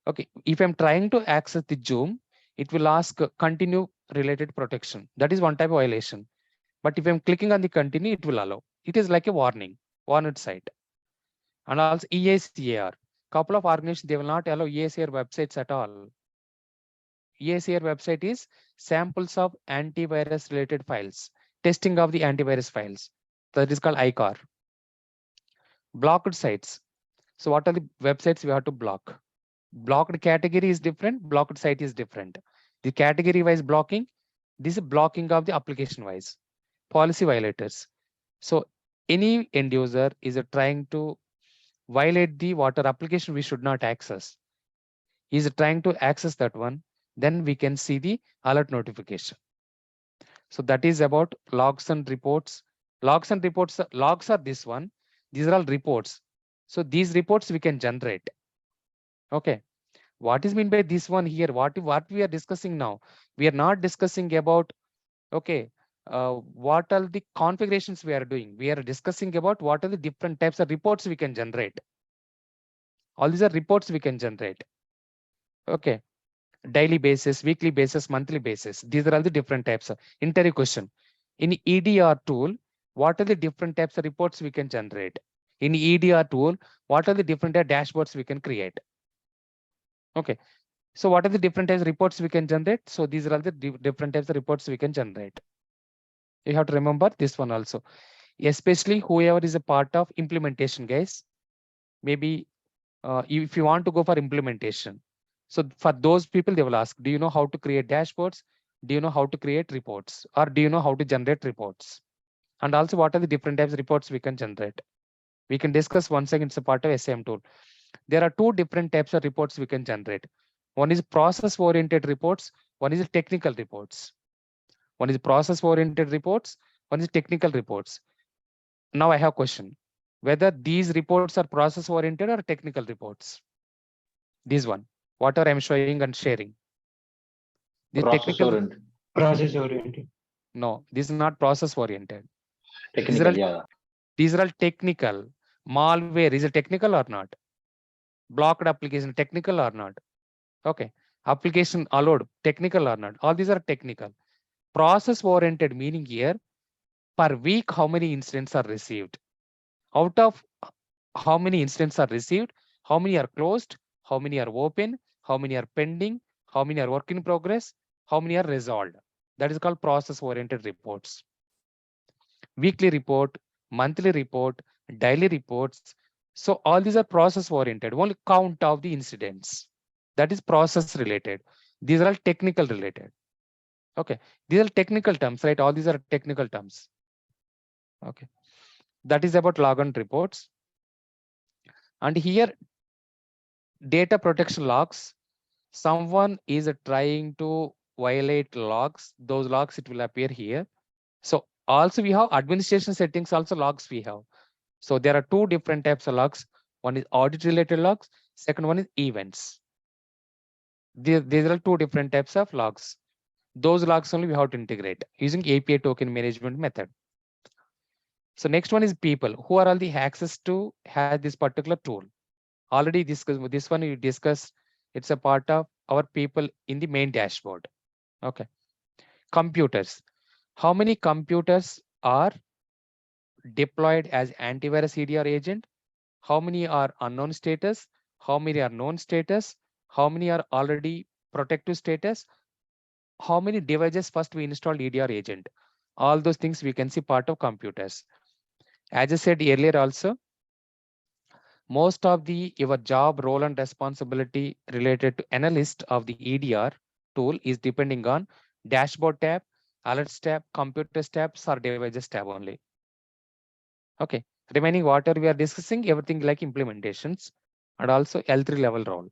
Okay, if I'm trying to access the Zoom, it will ask continue related protection. That is one type of violation. But if I'm clicking on the continue, it will allow. It is like a warning, warned site. And also EACR. Couple of organizations, they will not allow EACR websites at all. EACR website is samples of antivirus related files, testing of the antivirus files. That is called ICAR. Blocked sites. So what are the websites we have to block? Blocked category is different, blocked site is different. The category wise blocking, this is blocking of the application wise. Policy violators. So any end user is trying to violate the water application we should not access. Is trying to access that one, then we can see the alert notification. So that is about logs and reports. Logs and reports, logs are this one. These are all reports. So these reports we can generate. Okay. What is mean by this one here? What we are discussing now? We are not discussing about, okay, what are the configurations we are doing? We are discussing about what are the different types of reports we can generate. All these are reports we can generate. Okay. Daily basis, weekly basis, monthly basis. These are all the different types of interview question. In EDR tool, what are the different types of reports we can generate? In EDR tool, what are the different dashboards we can create? Okay. So what are the different types of reports we can generate? So these are all the different types of reports we can generate. You have to remember this one also, especially whoever is a part of implementation, guys. Maybe if you want to go for implementation. So for those people, they will ask, do you know how to create dashboards? Do you know how to create reports? Or do you know how to generate reports? And also, what are the different types of reports we can generate? We can discuss once again, it's a part of SAM tool. There are two different types of reports we can generate. One is process-oriented reports. One is technical reports. One is process-oriented reports. One is technical reports. Now I have a question. Whether these reports are process-oriented or technical reports? This one, whatever I'm showing and sharing. The Process technical, oriented. Process oriented. no, this is not process-oriented. These are Technical, all, yeah. these are all technical. Malware is it technical or not? Blocked application technical or not? Okay. Application allowed technical or not? All these are technical. Process oriented meaning here, per week how many incidents are received? Out of how many incidents are received, how many are closed, how many are open, how many are pending, how many are work in progress, how many are resolved? That is called process oriented reports. Weekly report, monthly report, daily reports. So all these are process oriented, only count of the incidents. That is process related. These are all technical related. Okay, these are technical terms, right? All these are technical terms. Okay, that is about log and reports. And here, data protection logs. Someone is trying to violate logs. Those logs, it will appear here. So also we have administration settings, also logs we have. So there are two different types of logs. One is audit related logs. Second one is events. These are two different types of logs. Those logs only we have to integrate using API token management method. So next one is people. Who are all the access to have this particular tool? Already discussed this one. We discussed. It's a part of our people in the main dashboard. Okay. Computers. How many computers are deployed as antivirus EDR agent? How many are unknown status? How many are known status? How many are already protective status? How many devices first we installed EDR agent? All those things we can see part of computers. As I said earlier also, most of the your job role and responsibility related to analyst of the EDR tool is depending on dashboard tab, alerts tab, computers tabs or devices tab only. Okay, remaining whatever we are discussing, everything like implementations and also L3 level role.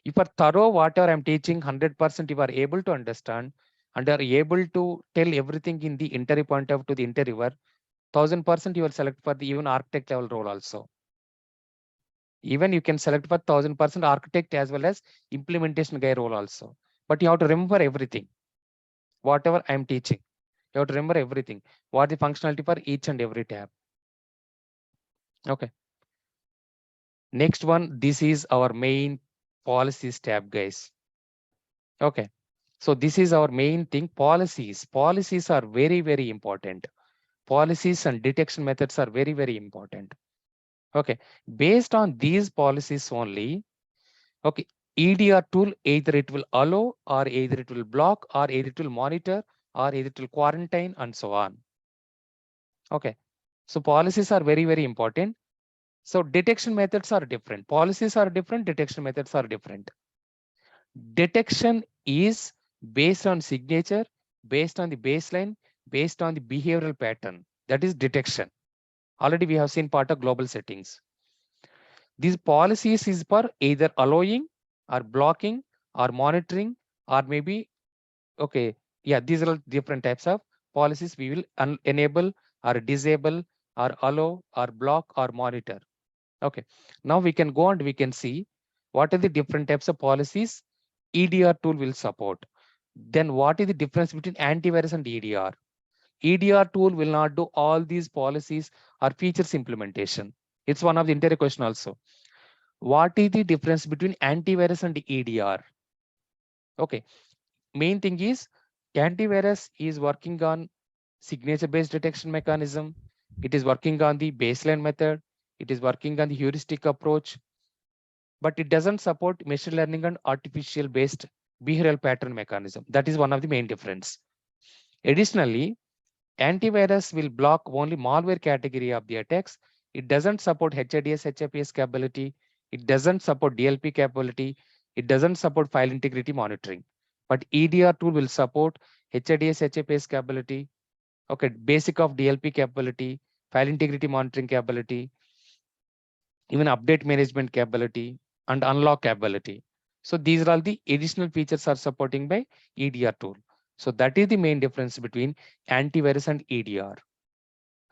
If you are thorough whatever I'm teaching 100%, you are able to understand and are able to tell everything in the interview point of to the interviewer, 1000% you will select for the even architect level role also. Even you can select for 1000% architect as well as implementation guy role also. But you have to remember everything, whatever I'm teaching. You have to remember everything. What the functionality for each and every tab. Okay. Next one, this is our main policies tab, guys. Okay. So this is our main thing. Policies. Policies are very, very important. Policies and detection methods are very, very important. Okay. Based on these policies only, okay, EDR tool, either it will allow or either it will block or either it will monitor or either it will quarantine and so on. Okay. So policies are very, very important. So detection methods are different. Policies are different. Detection methods are different. Detection is based on signature, based on the baseline, based on the behavioral pattern. That is detection. Already we have seen part of global settings. These policies is for either allowing or blocking or monitoring or maybe, okay, yeah, these are all different types of policies we will enable or disable or allow or block or monitor. Okay, now we can go and we can see what are the different types of policies EDR tool will support. Then what is the difference between antivirus and EDR? EDR tool will not do all these policies or features implementation. It's one of the interview question also. What is the difference between antivirus and EDR? Okay, main thing is antivirus is working on signature based detection mechanism. It is working on the baseline method. It is working on the heuristic approach, but it doesn't support machine learning and artificial based behavioral pattern mechanism. That is one of the main difference. Additionally, antivirus will block only malware category of the attacks. It doesn't support HIDS, HIPS capability. It doesn't support DLP capability. It doesn't support file integrity monitoring. But EDR tool will support HIDS, HIPS capability. Okay, basic of DLP capability, file integrity monitoring capability, even update management capability and unlock capability. So these are all the additional features are supporting by EDR tool. So that is the main difference between antivirus and EDR.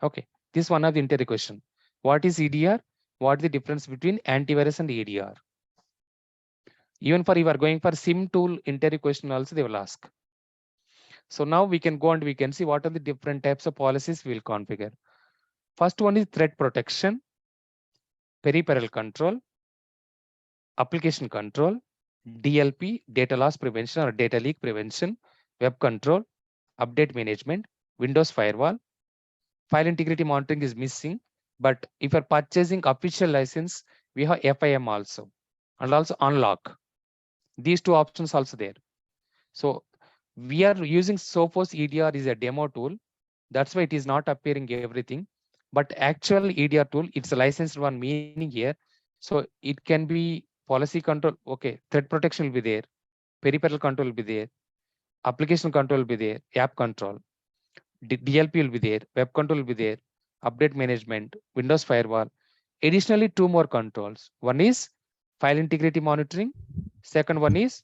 Okay, this is one of the interview question. What is EDR? What is the difference between antivirus and EDR? Even for you are going for SIM tool interview question also they will ask. So now we can go and we can see what are the different types of policies we will configure. First one is threat protection, peripheral control, application control, DLP, data loss prevention or data leak prevention, web control, update management, Windows firewall, file integrity monitoring is missing. But if you're purchasing official license, we have FIM also, and also unlock. These two options also there. So we are using Sophos EDR is a demo tool. That's why it is not appearing everything. But actual EDR tool, it's a licensed one meaning here. So it can be policy control. Okay, threat protection will be there. Peripheral control will be there. Application control will be there. App control. DLP will be there. Web control will be there. Update management. Windows firewall. Additionally, two more controls. One is file integrity monitoring. Second one is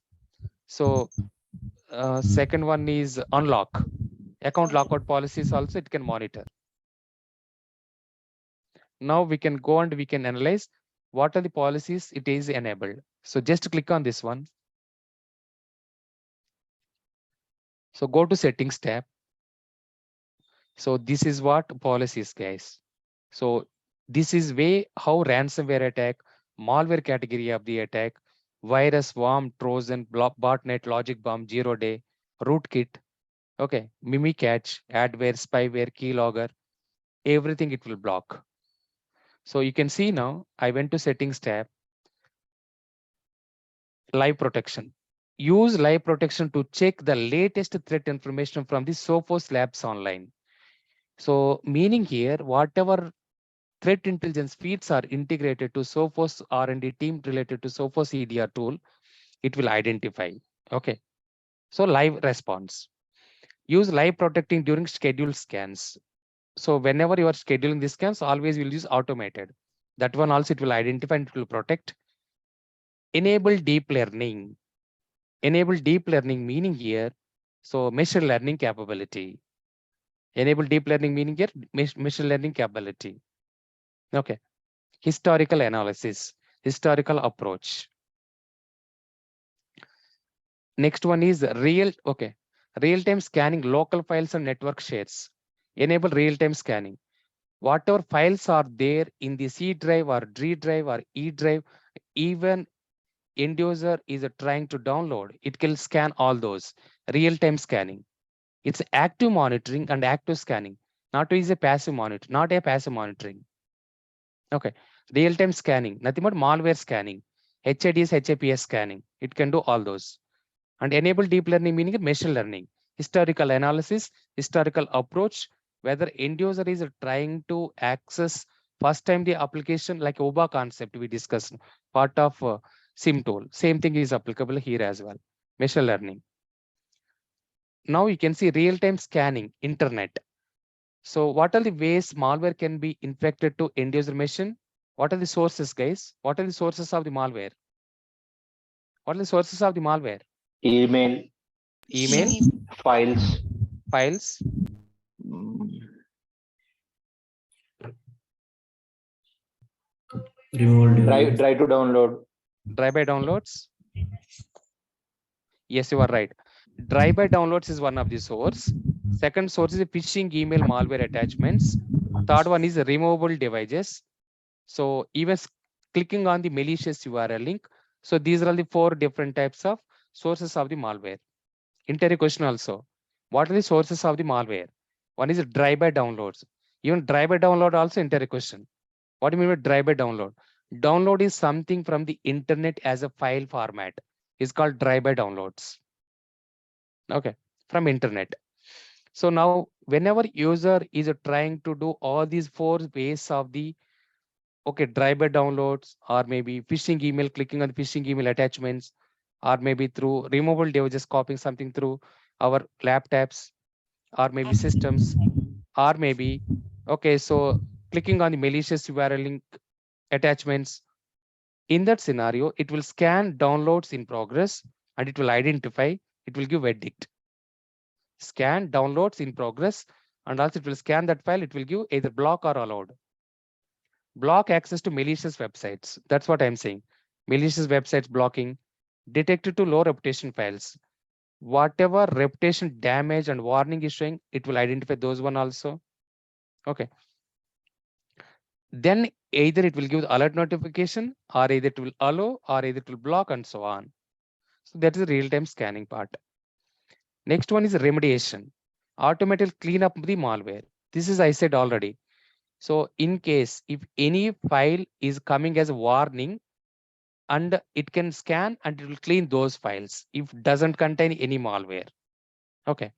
second one is unlock. Account lockout policies also it can monitor. Now we can go and we can analyze what are the policies it is enabled. So just click on this one. So go to settings tab. So this is what policies, guys. So this is way how ransomware attack, malware category of the attack, virus, worm, Trojan, botnet, logic bomb, 0-day, rootkit, okay, mimikatch, adware, spyware, keylogger, everything it will block. So you can see now, I went to settings tab, live protection. Use live protection to check the latest threat information from the Sophos labs online. So meaning here, whatever threat intelligence feeds are integrated to Sophos R&D team related to Sophos EDR tool, it will identify. Okay. So live response. Use live protecting during scheduled scans. So whenever you are scheduling the scans, always will use automated. That one also it will identify and it will protect. Enable deep learning. Enable deep learning meaning here. So machine learning capability. Enable deep learning meaning here machine learning capability. Okay. Historical analysis, historical approach. Next one is real-time scanning local files and network shares. Enable real-time scanning. whatever files are there in the C drive or D drive or E drive, even end user is trying to download, it can scan all those. Real-time scanning. It's active monitoring and active scanning. Not is a passive monitor, not a passive monitoring. Okay. Real-time scanning, nothing but malware scanning. HIDs, HAPS scanning. It can do all those. And enable deep learning meaning machine learning. Historical analysis, historical approach, whether end user is trying to access first time the application like OBA concept we discussed, part of SIM tool. Same thing is applicable here as well. Machine learning. Now you can see real-time scanning, internet. So what are the ways malware can be infected to end user machine? What are the sources, guys? What are the sources of the malware? What are the sources of the malware? Email, Email, files, files, mm, removal device. drive to download. drive-by downloads. Yes, you are right. Drive-by downloads is one of the source. Second source is phishing email malware attachments. Third one is removable devices. So even clicking on the malicious URL link. So these are the four different types of sources of the malware. Interview question also. What are the sources of the malware? One is drive-by downloads. Even drive-by download also interview question. What do you mean by drive-by download? Download is something from the internet as a file format. It's called drive-by downloads. Okay, from internet. So now whenever user is trying to do all these four ways of the drive-by downloads, or maybe phishing email, clicking on the phishing email attachments, or maybe through removable devices, copying something through our laptops, or maybe systems, or maybe so clicking on the malicious URL link attachments. In that scenario, it will scan downloads in progress and it will identify, it will give verdict. Scan downloads in progress, and also it will scan that file, it will give either block or allowed. Block access to malicious websites. That's what I'm saying. Malicious websites blocking, detected to low reputation files. Whatever reputation damage and warning is showing, it will identify those one also. Okay. Then either it will give the alert notification, or either it will allow, or either it will block, and so on. So that is the real-time scanning part. Next one is remediation. Automatic cleanup of the malware. This is I said already. So in case if any file is coming as a warning, and it can scan and it will clean those files if doesn't contain any malware. Okay.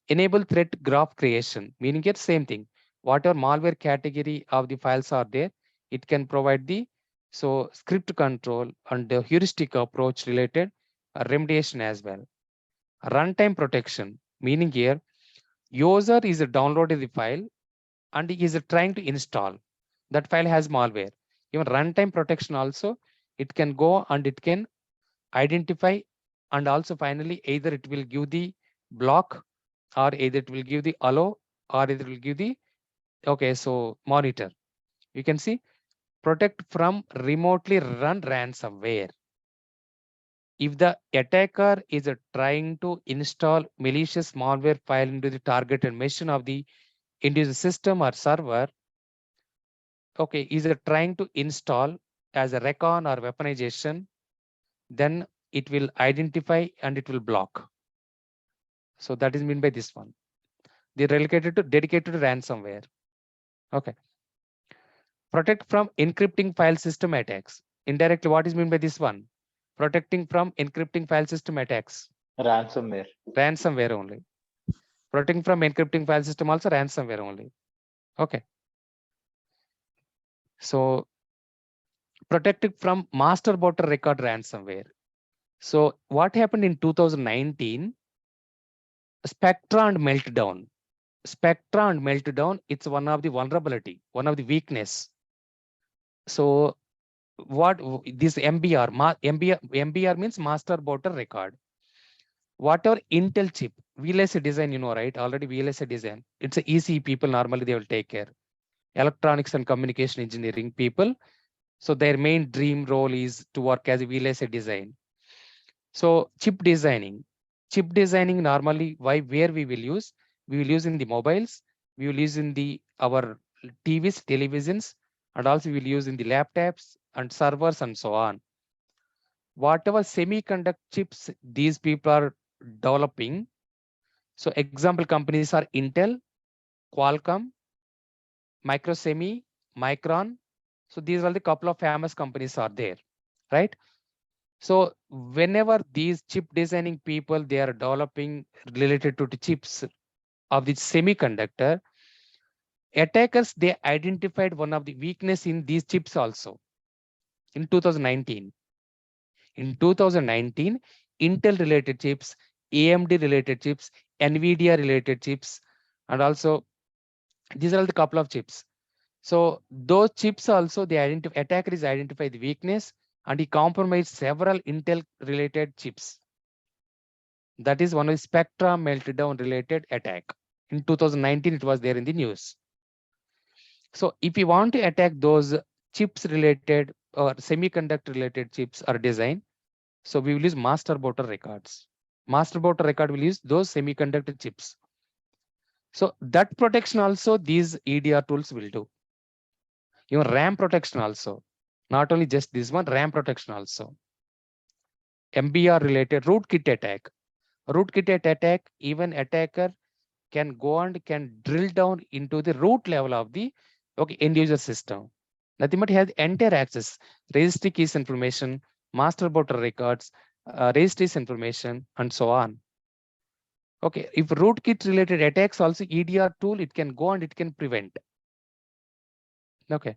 Enable threat graph creation, meaning it's same thing. Whatever malware category of the files are there, it can provide the script control and the heuristic approach related remediation as well. Runtime protection, meaning here user is downloading the file and is trying to install. That file has malware. Even runtime protection also, it can go and it can identify, and also finally either it will give the block, or either it will give the allow, or either it will give the monitor. You can see protect from remotely run ransomware. If the attacker is trying to install malicious malware file into the targeted machine of the end user system or server, is trying to install as a recon or weaponization, then it will identify and it will block. So that is mean by this one. They're dedicated to ransomware. Okay. Protect from encrypting file system attacks. Indirectly, what is mean by this one? Protecting from encrypting file system attacks. Ransomware. Ransomware only. Protecting from encrypting file system also ransomware only. Okay. So protected from master botter record ransomware. So what happened in 2019? Spectra and meltdown. Spectra and meltdown, it's one of the vulnerability, one of the weakness. So what this MBR means master botter record. Whatever Intel chip, VLSI design, right? Already VLSI design. It's a easy people normally they will take care. Electronics and communication engineering people. So their main dream role is to work as a VLSI design. So chip designing normally where we will use in the mobiles, we will use in our TVs, televisions, and also we'll use in the laptops and servers and so on. Whatever semiconductor chips these people are developing. So example companies are Intel, Qualcomm, Microsemi, Micron. So these are the couple of famous companies are there, right? So whenever these chip designing people, they are developing related to the chips of the semiconductor, attackers, they identified one of the weakness in these chips also in 2019. In 2019, Intel related chips, AMD related chips, NVIDIA related chips, and also these are the couple of chips. So those chips also, the attacker is identify the weakness and he compromised several Intel related chips. That is one of the Spectra meltdown related attack. In 2019, it was there in the news. So if you want to attack those chips related or semiconductor related chips or design, so we will use master board records. Master board record will use those semiconductor chips. So that protection also these EDR tools will do. Even RAM protection also. Not only just this one, RAM protection also. MBR related rootkit attack. Rootkit attack, even attacker can go and can drill down into the root level of the end user system. Nothing but he has entire access, registry keys information, master board records, registries information, and so on. Okay, if rootkit related attacks also EDR tool, it can go and it can prevent. Okay,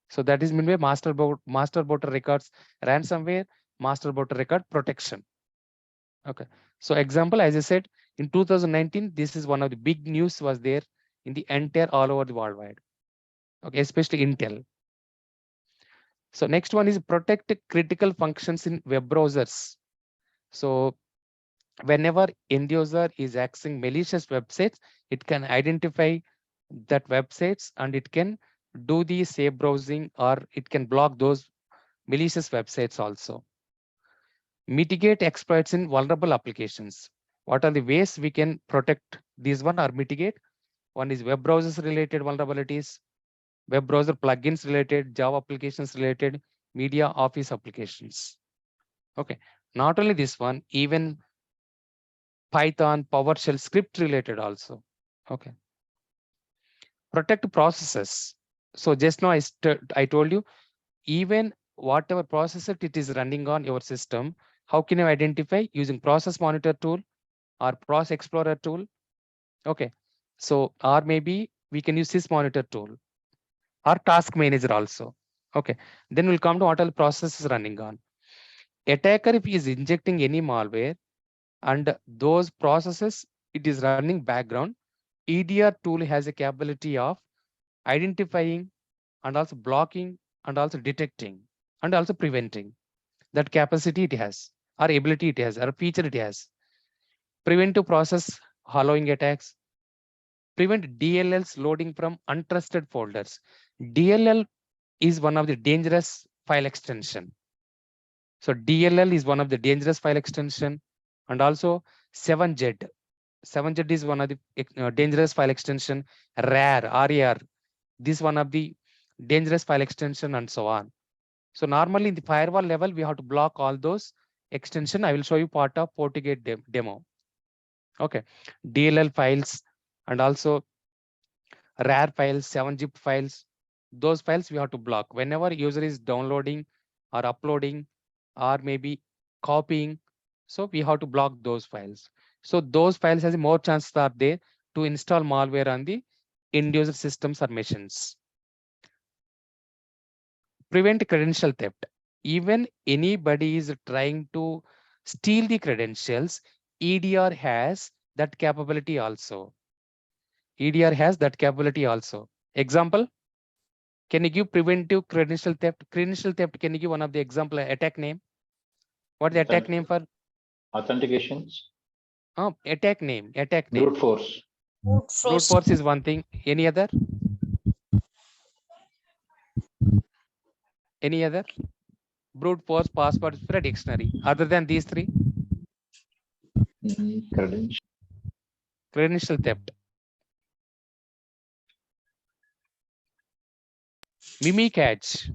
so that is mean by master board records ransomware, master board record protection. Okay, so example, as I said, in 2019, this is one of the big news was there in the entire all over the worldwide. Okay, especially Intel. So next one is protect critical functions in web browsers. So whenever end user is accessing malicious websites, it can identify that websites and it can do the safe browsing or it can block those malicious websites also. Mitigate exploits in vulnerable applications. What are the ways we can protect these one or mitigate? One is web browsers related vulnerabilities, web browser plugins related, Java applications related, media office applications. Okay, not only this one, even Python, PowerShell script related also. Okay, protect processes. So just now I told you, even whatever processor it is running on your system, how can you identify using process monitor tool or process explorer tool? Okay, so or maybe we can use this monitor tool or task manager also. Okay, then we'll come to what all processes running on. Attacker, if he is injecting any malware and those processes, it is running background, EDR tool has a capability of identifying and also blocking and also detecting and also preventing. That capacity it has, or ability it has, or feature it has. Preventive process hollowing attacks, prevent DLLs loading from untrusted folders. DLL is one of the dangerous file extension. So DLL is one of the dangerous file extension, and also 7Z. 7Z is one of the dangerous file extension. RAR, this one of the dangerous file extension, and so on. So normally in the firewall level, we have to block all those extension. I will show you part of FortiGate demo. Okay, DLL files and also RAR files, 7-zip files, those files we have to block. Whenever user is downloading or uploading or maybe copying, so we have to block those files. So those files has more chances are there to install malware on the end user systems or machines. Prevent credential theft. Even anybody is trying to steal the credentials, EDR has that capability also. EDR has that capability also. Example, can you give preventive credential theft? Credential theft, can you give one of the example attack name? What the attack name for? Authentications. Attack name, attack name. Brute force. Brute force is one thing. Any other? Any other? Brute force, password for a dictionary. Other than these three? Credential. Credential theft. Mimikatz.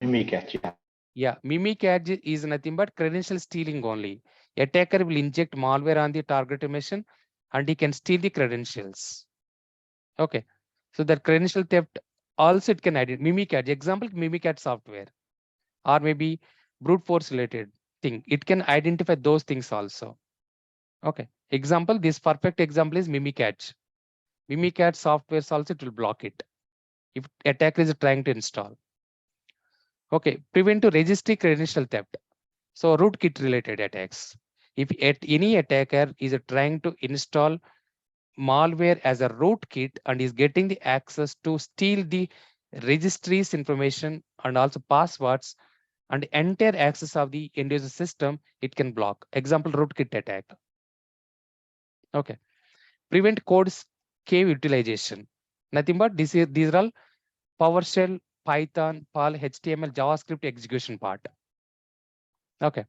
Mimikatz, yeah. Yeah, Mimikatz is nothing but credential stealing only. Attacker will inject malware on the target machine and he can steal the credentials. Okay. So that credential theft also it can identify Mimikatz. Example, Mimikatz software or maybe brute force related thing. It can identify those things also. Okay. Example, this perfect example is Mimikatz. Mimikatz software also it will block it if attacker is trying to install. Okay. Prevent to registry credential theft. So rootkit related attacks. If any attacker is trying to install malware as a rootkit and is getting the access to steal the registries information and also passwords and entire access of the end user system, it can block. Example, rootkit attack. Okay. Prevent codes cave utilization. Nothing but these are all PowerShell, Python, Perl, HTML, JavaScript execution part. Okay.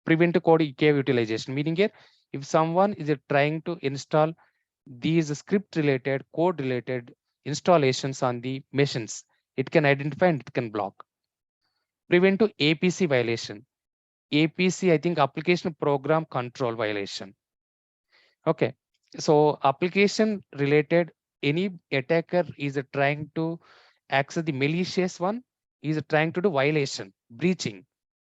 Prevent code cave utilization, meaning here, if someone is trying to install these script related, code related installations on the machines, it can identify and it can block. Prevent to APC violation. APC, I think application program control violation. Okay. So application related, any attacker is trying to access the malicious one, is trying to do violation, breaching.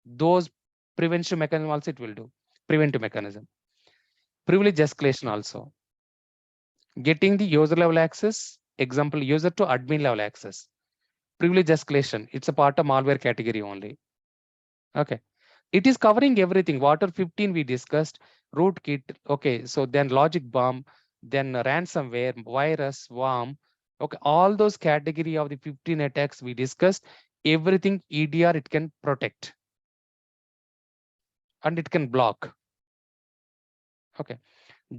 Those prevention mechanism also it will do. Preventive mechanism. Privilege escalation also. Getting the user level access, example, user to admin level access. Privilege escalation, it's a part of malware category only. Okay. It is covering everything. Water 15 we discussed, rootkit. Okay. So then logic bomb, then ransomware, virus, worm. Okay. All those category of the 15 attacks we discussed, everything EDR it can protect and it can block. Okay.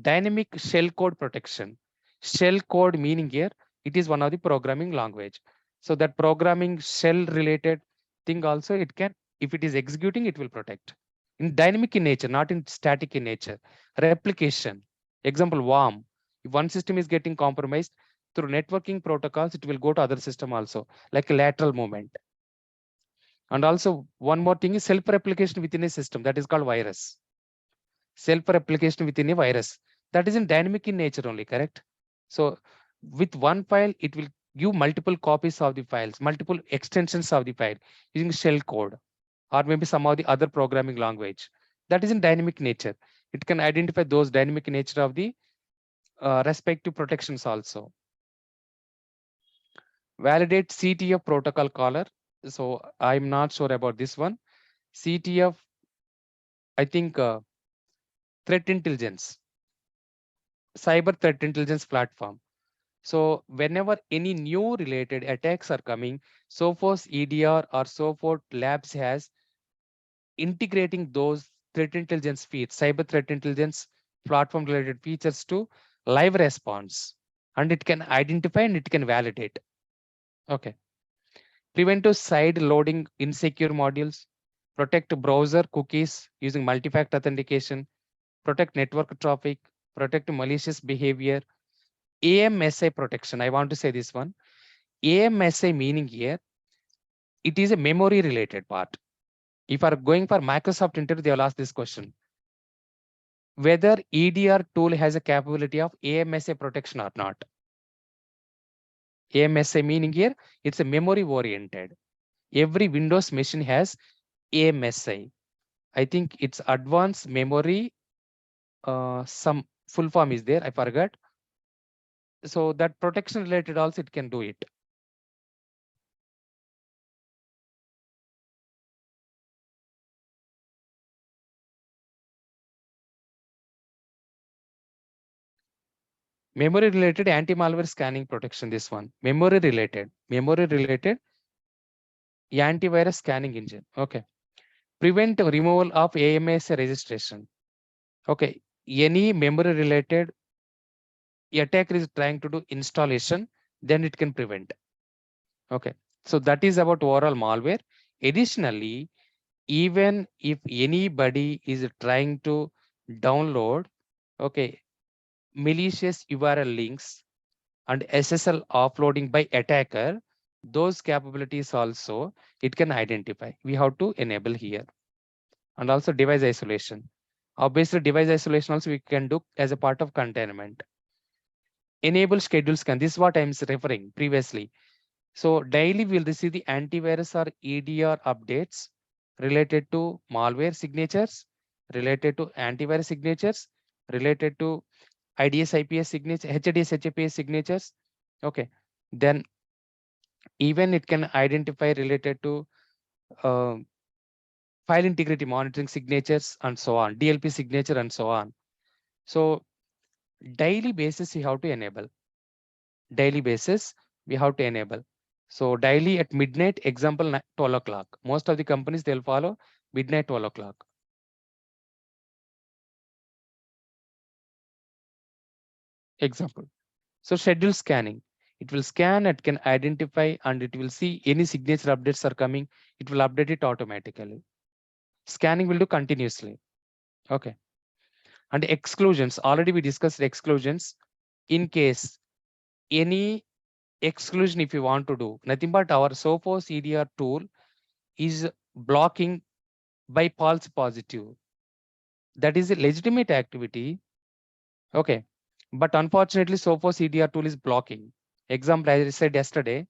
Dynamic shell code protection. Shell code meaning here, it is one of the programming language. So that programming shell related thing also it can, if it is executing, it will protect. In dynamic in nature, not in static in nature. Replication. Example, worm. If one system is getting compromised through networking protocols, it will go to other system also, like a lateral movement. And also one more thing is self-replication within a system, that is called virus. Self-replication within a virus, that is in dynamic in nature only, correct? So with one file, it will give multiple copies of the files, multiple extensions of the file using shell code or maybe some of the other programming language. That is in dynamic nature. It can identify those dynamic nature of the respective protections also. Validate CTF protocol caller. So I'm not sure about this one. CTF, I think threat intelligence, cyber threat intelligence platform. So whenever any new related attacks are coming, Sophos EDR or Sophos Labs has integrating those threat intelligence feeds, cyber threat intelligence platform related features to live response. And it can identify and it can validate. Okay. Preventive side loading insecure modules, protect browser cookies using multi-factor authentication, protect network traffic, protect malicious behavior, AMSI protection. I want to say this one. AMSI meaning here, it is a memory related part. If are going for Microsoft interview, they will ask this question. Whether EDR tool has a capability of AMSI protection or not. AMSI meaning here, it's a memory oriented. Every Windows machine has AMSI. I think it's advanced memory, some full form is there, I forgot. So that protection related also it can do it. Memory related anti-malware scanning protection, this one. Memory related antivirus scanning engine. Okay. Prevent removal of AMSA registration. Okay. Any memory related attacker is trying to do installation, then it can prevent. Okay. So that is about overall malware. Additionally, even if anybody is trying to download, okay, malicious URL links and SSL offloading by attacker, those capabilities also it can identify. We have to enable here. And also device isolation. Obviously, device isolation also we can do as a part of containment. Enable schedule scan. This is what I'm referring previously. So daily we'll receive the antivirus or EDR updates related to malware signatures, related to antivirus signatures, related to IDS IPS signature, HDS HAPS signatures. Okay. Then even it can identify related to uh, file integrity monitoring signatures and so on, DLP signature and so on. So daily basis you have to enable. Daily basis we have to enable. So daily at midnight, example 12 o'clock. Most of the companies they'll follow midnight 12 o'clock. Example. So schedule scanning. It will scan, it can identify, and it will see any signature updates are coming. It will update it automatically. Scanning will do continuously. Okay. And exclusions. Already we discussed exclusions. In case any exclusion, if you want to do, nothing but our Sophos EDR tool is blocking by false positive. That is a legitimate activity. Okay. But unfortunately, Sophos EDR tool is blocking. Example, as I said yesterday,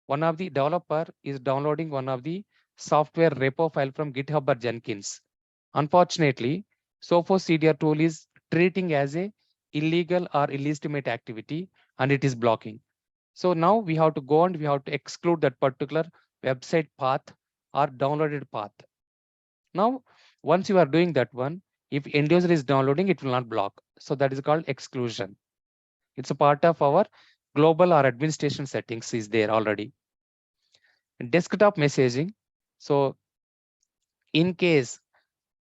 one of the developer is downloading one of the software repo file from GitHub or Jenkins. Unfortunately, Sophos EDR tool is treating as a illegal or illegitimate activity and it is blocking. So now we have to go and we have to exclude that particular website path or downloaded path. Now, once you are doing that one, if end user is downloading, it will not block. So that is called exclusion. It's a part of our global or administration settings is there already. Desktop messaging. So in case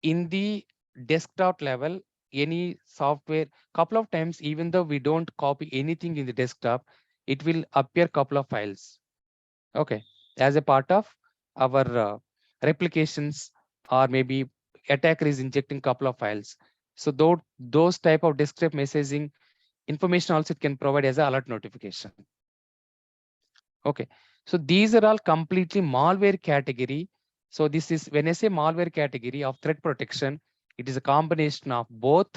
in the desktop level, any software, couple of times, even though we don't copy anything in the desktop, it will appear couple of files. Okay, as a part of our replications, or maybe attacker is injecting couple of files. So those type of desktop messaging information also it can provide as an alert notification. Okay, so these are all completely malware category. So this is when I say malware category of threat protection, it is a combination of both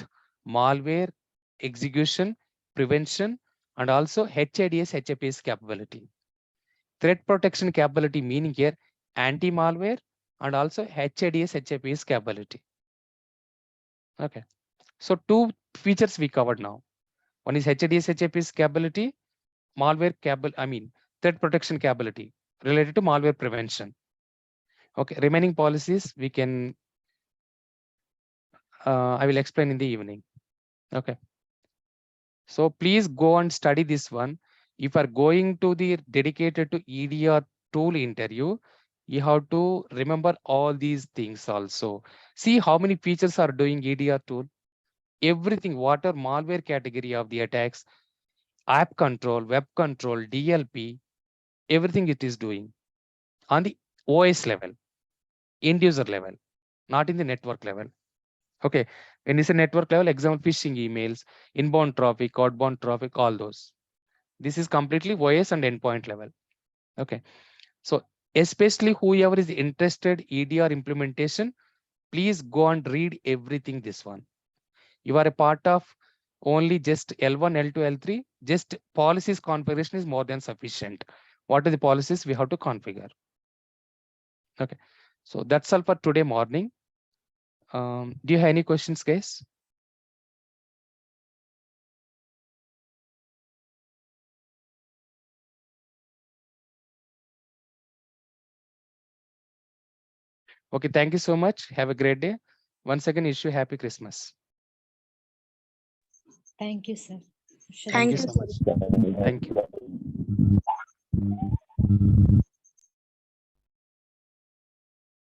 malware execution, prevention, and also HIDS HAPS capability. Threat protection capability meaning here anti-malware and also HIDS HAPS capability. Okay, so two features we covered now. One is HIDS HAPS capability, malware capability, threat protection capability related to malware prevention. Okay, remaining policies we can, I will explain in the evening. Okay, so please go and study this one. If you are going to the dedicated to EDR tool interview, you have to remember all these things also. See how many features are doing EDR tool. Everything, what are malware category of the attacks, app control, web control, DLP, everything it is doing on the OS level, end user level, not in the network level. Okay, when it's a network level, example phishing emails, inbound traffic, outbound traffic, all those. This is completely OS and endpoint level. Okay, so especially whoever is interested EDR implementation, please go and read everything this one. You are a part of only just L1, L2, L3, just policies configuration is more than sufficient. What are the policies we have to configure? Okay, so that's all for today morning. Do you have any questions, guys? Okay, thank you so much. Have a great day. Once again, wish you happy Christmas. Thank you, sir. Thank you Thank you, so sir. much. Thank you.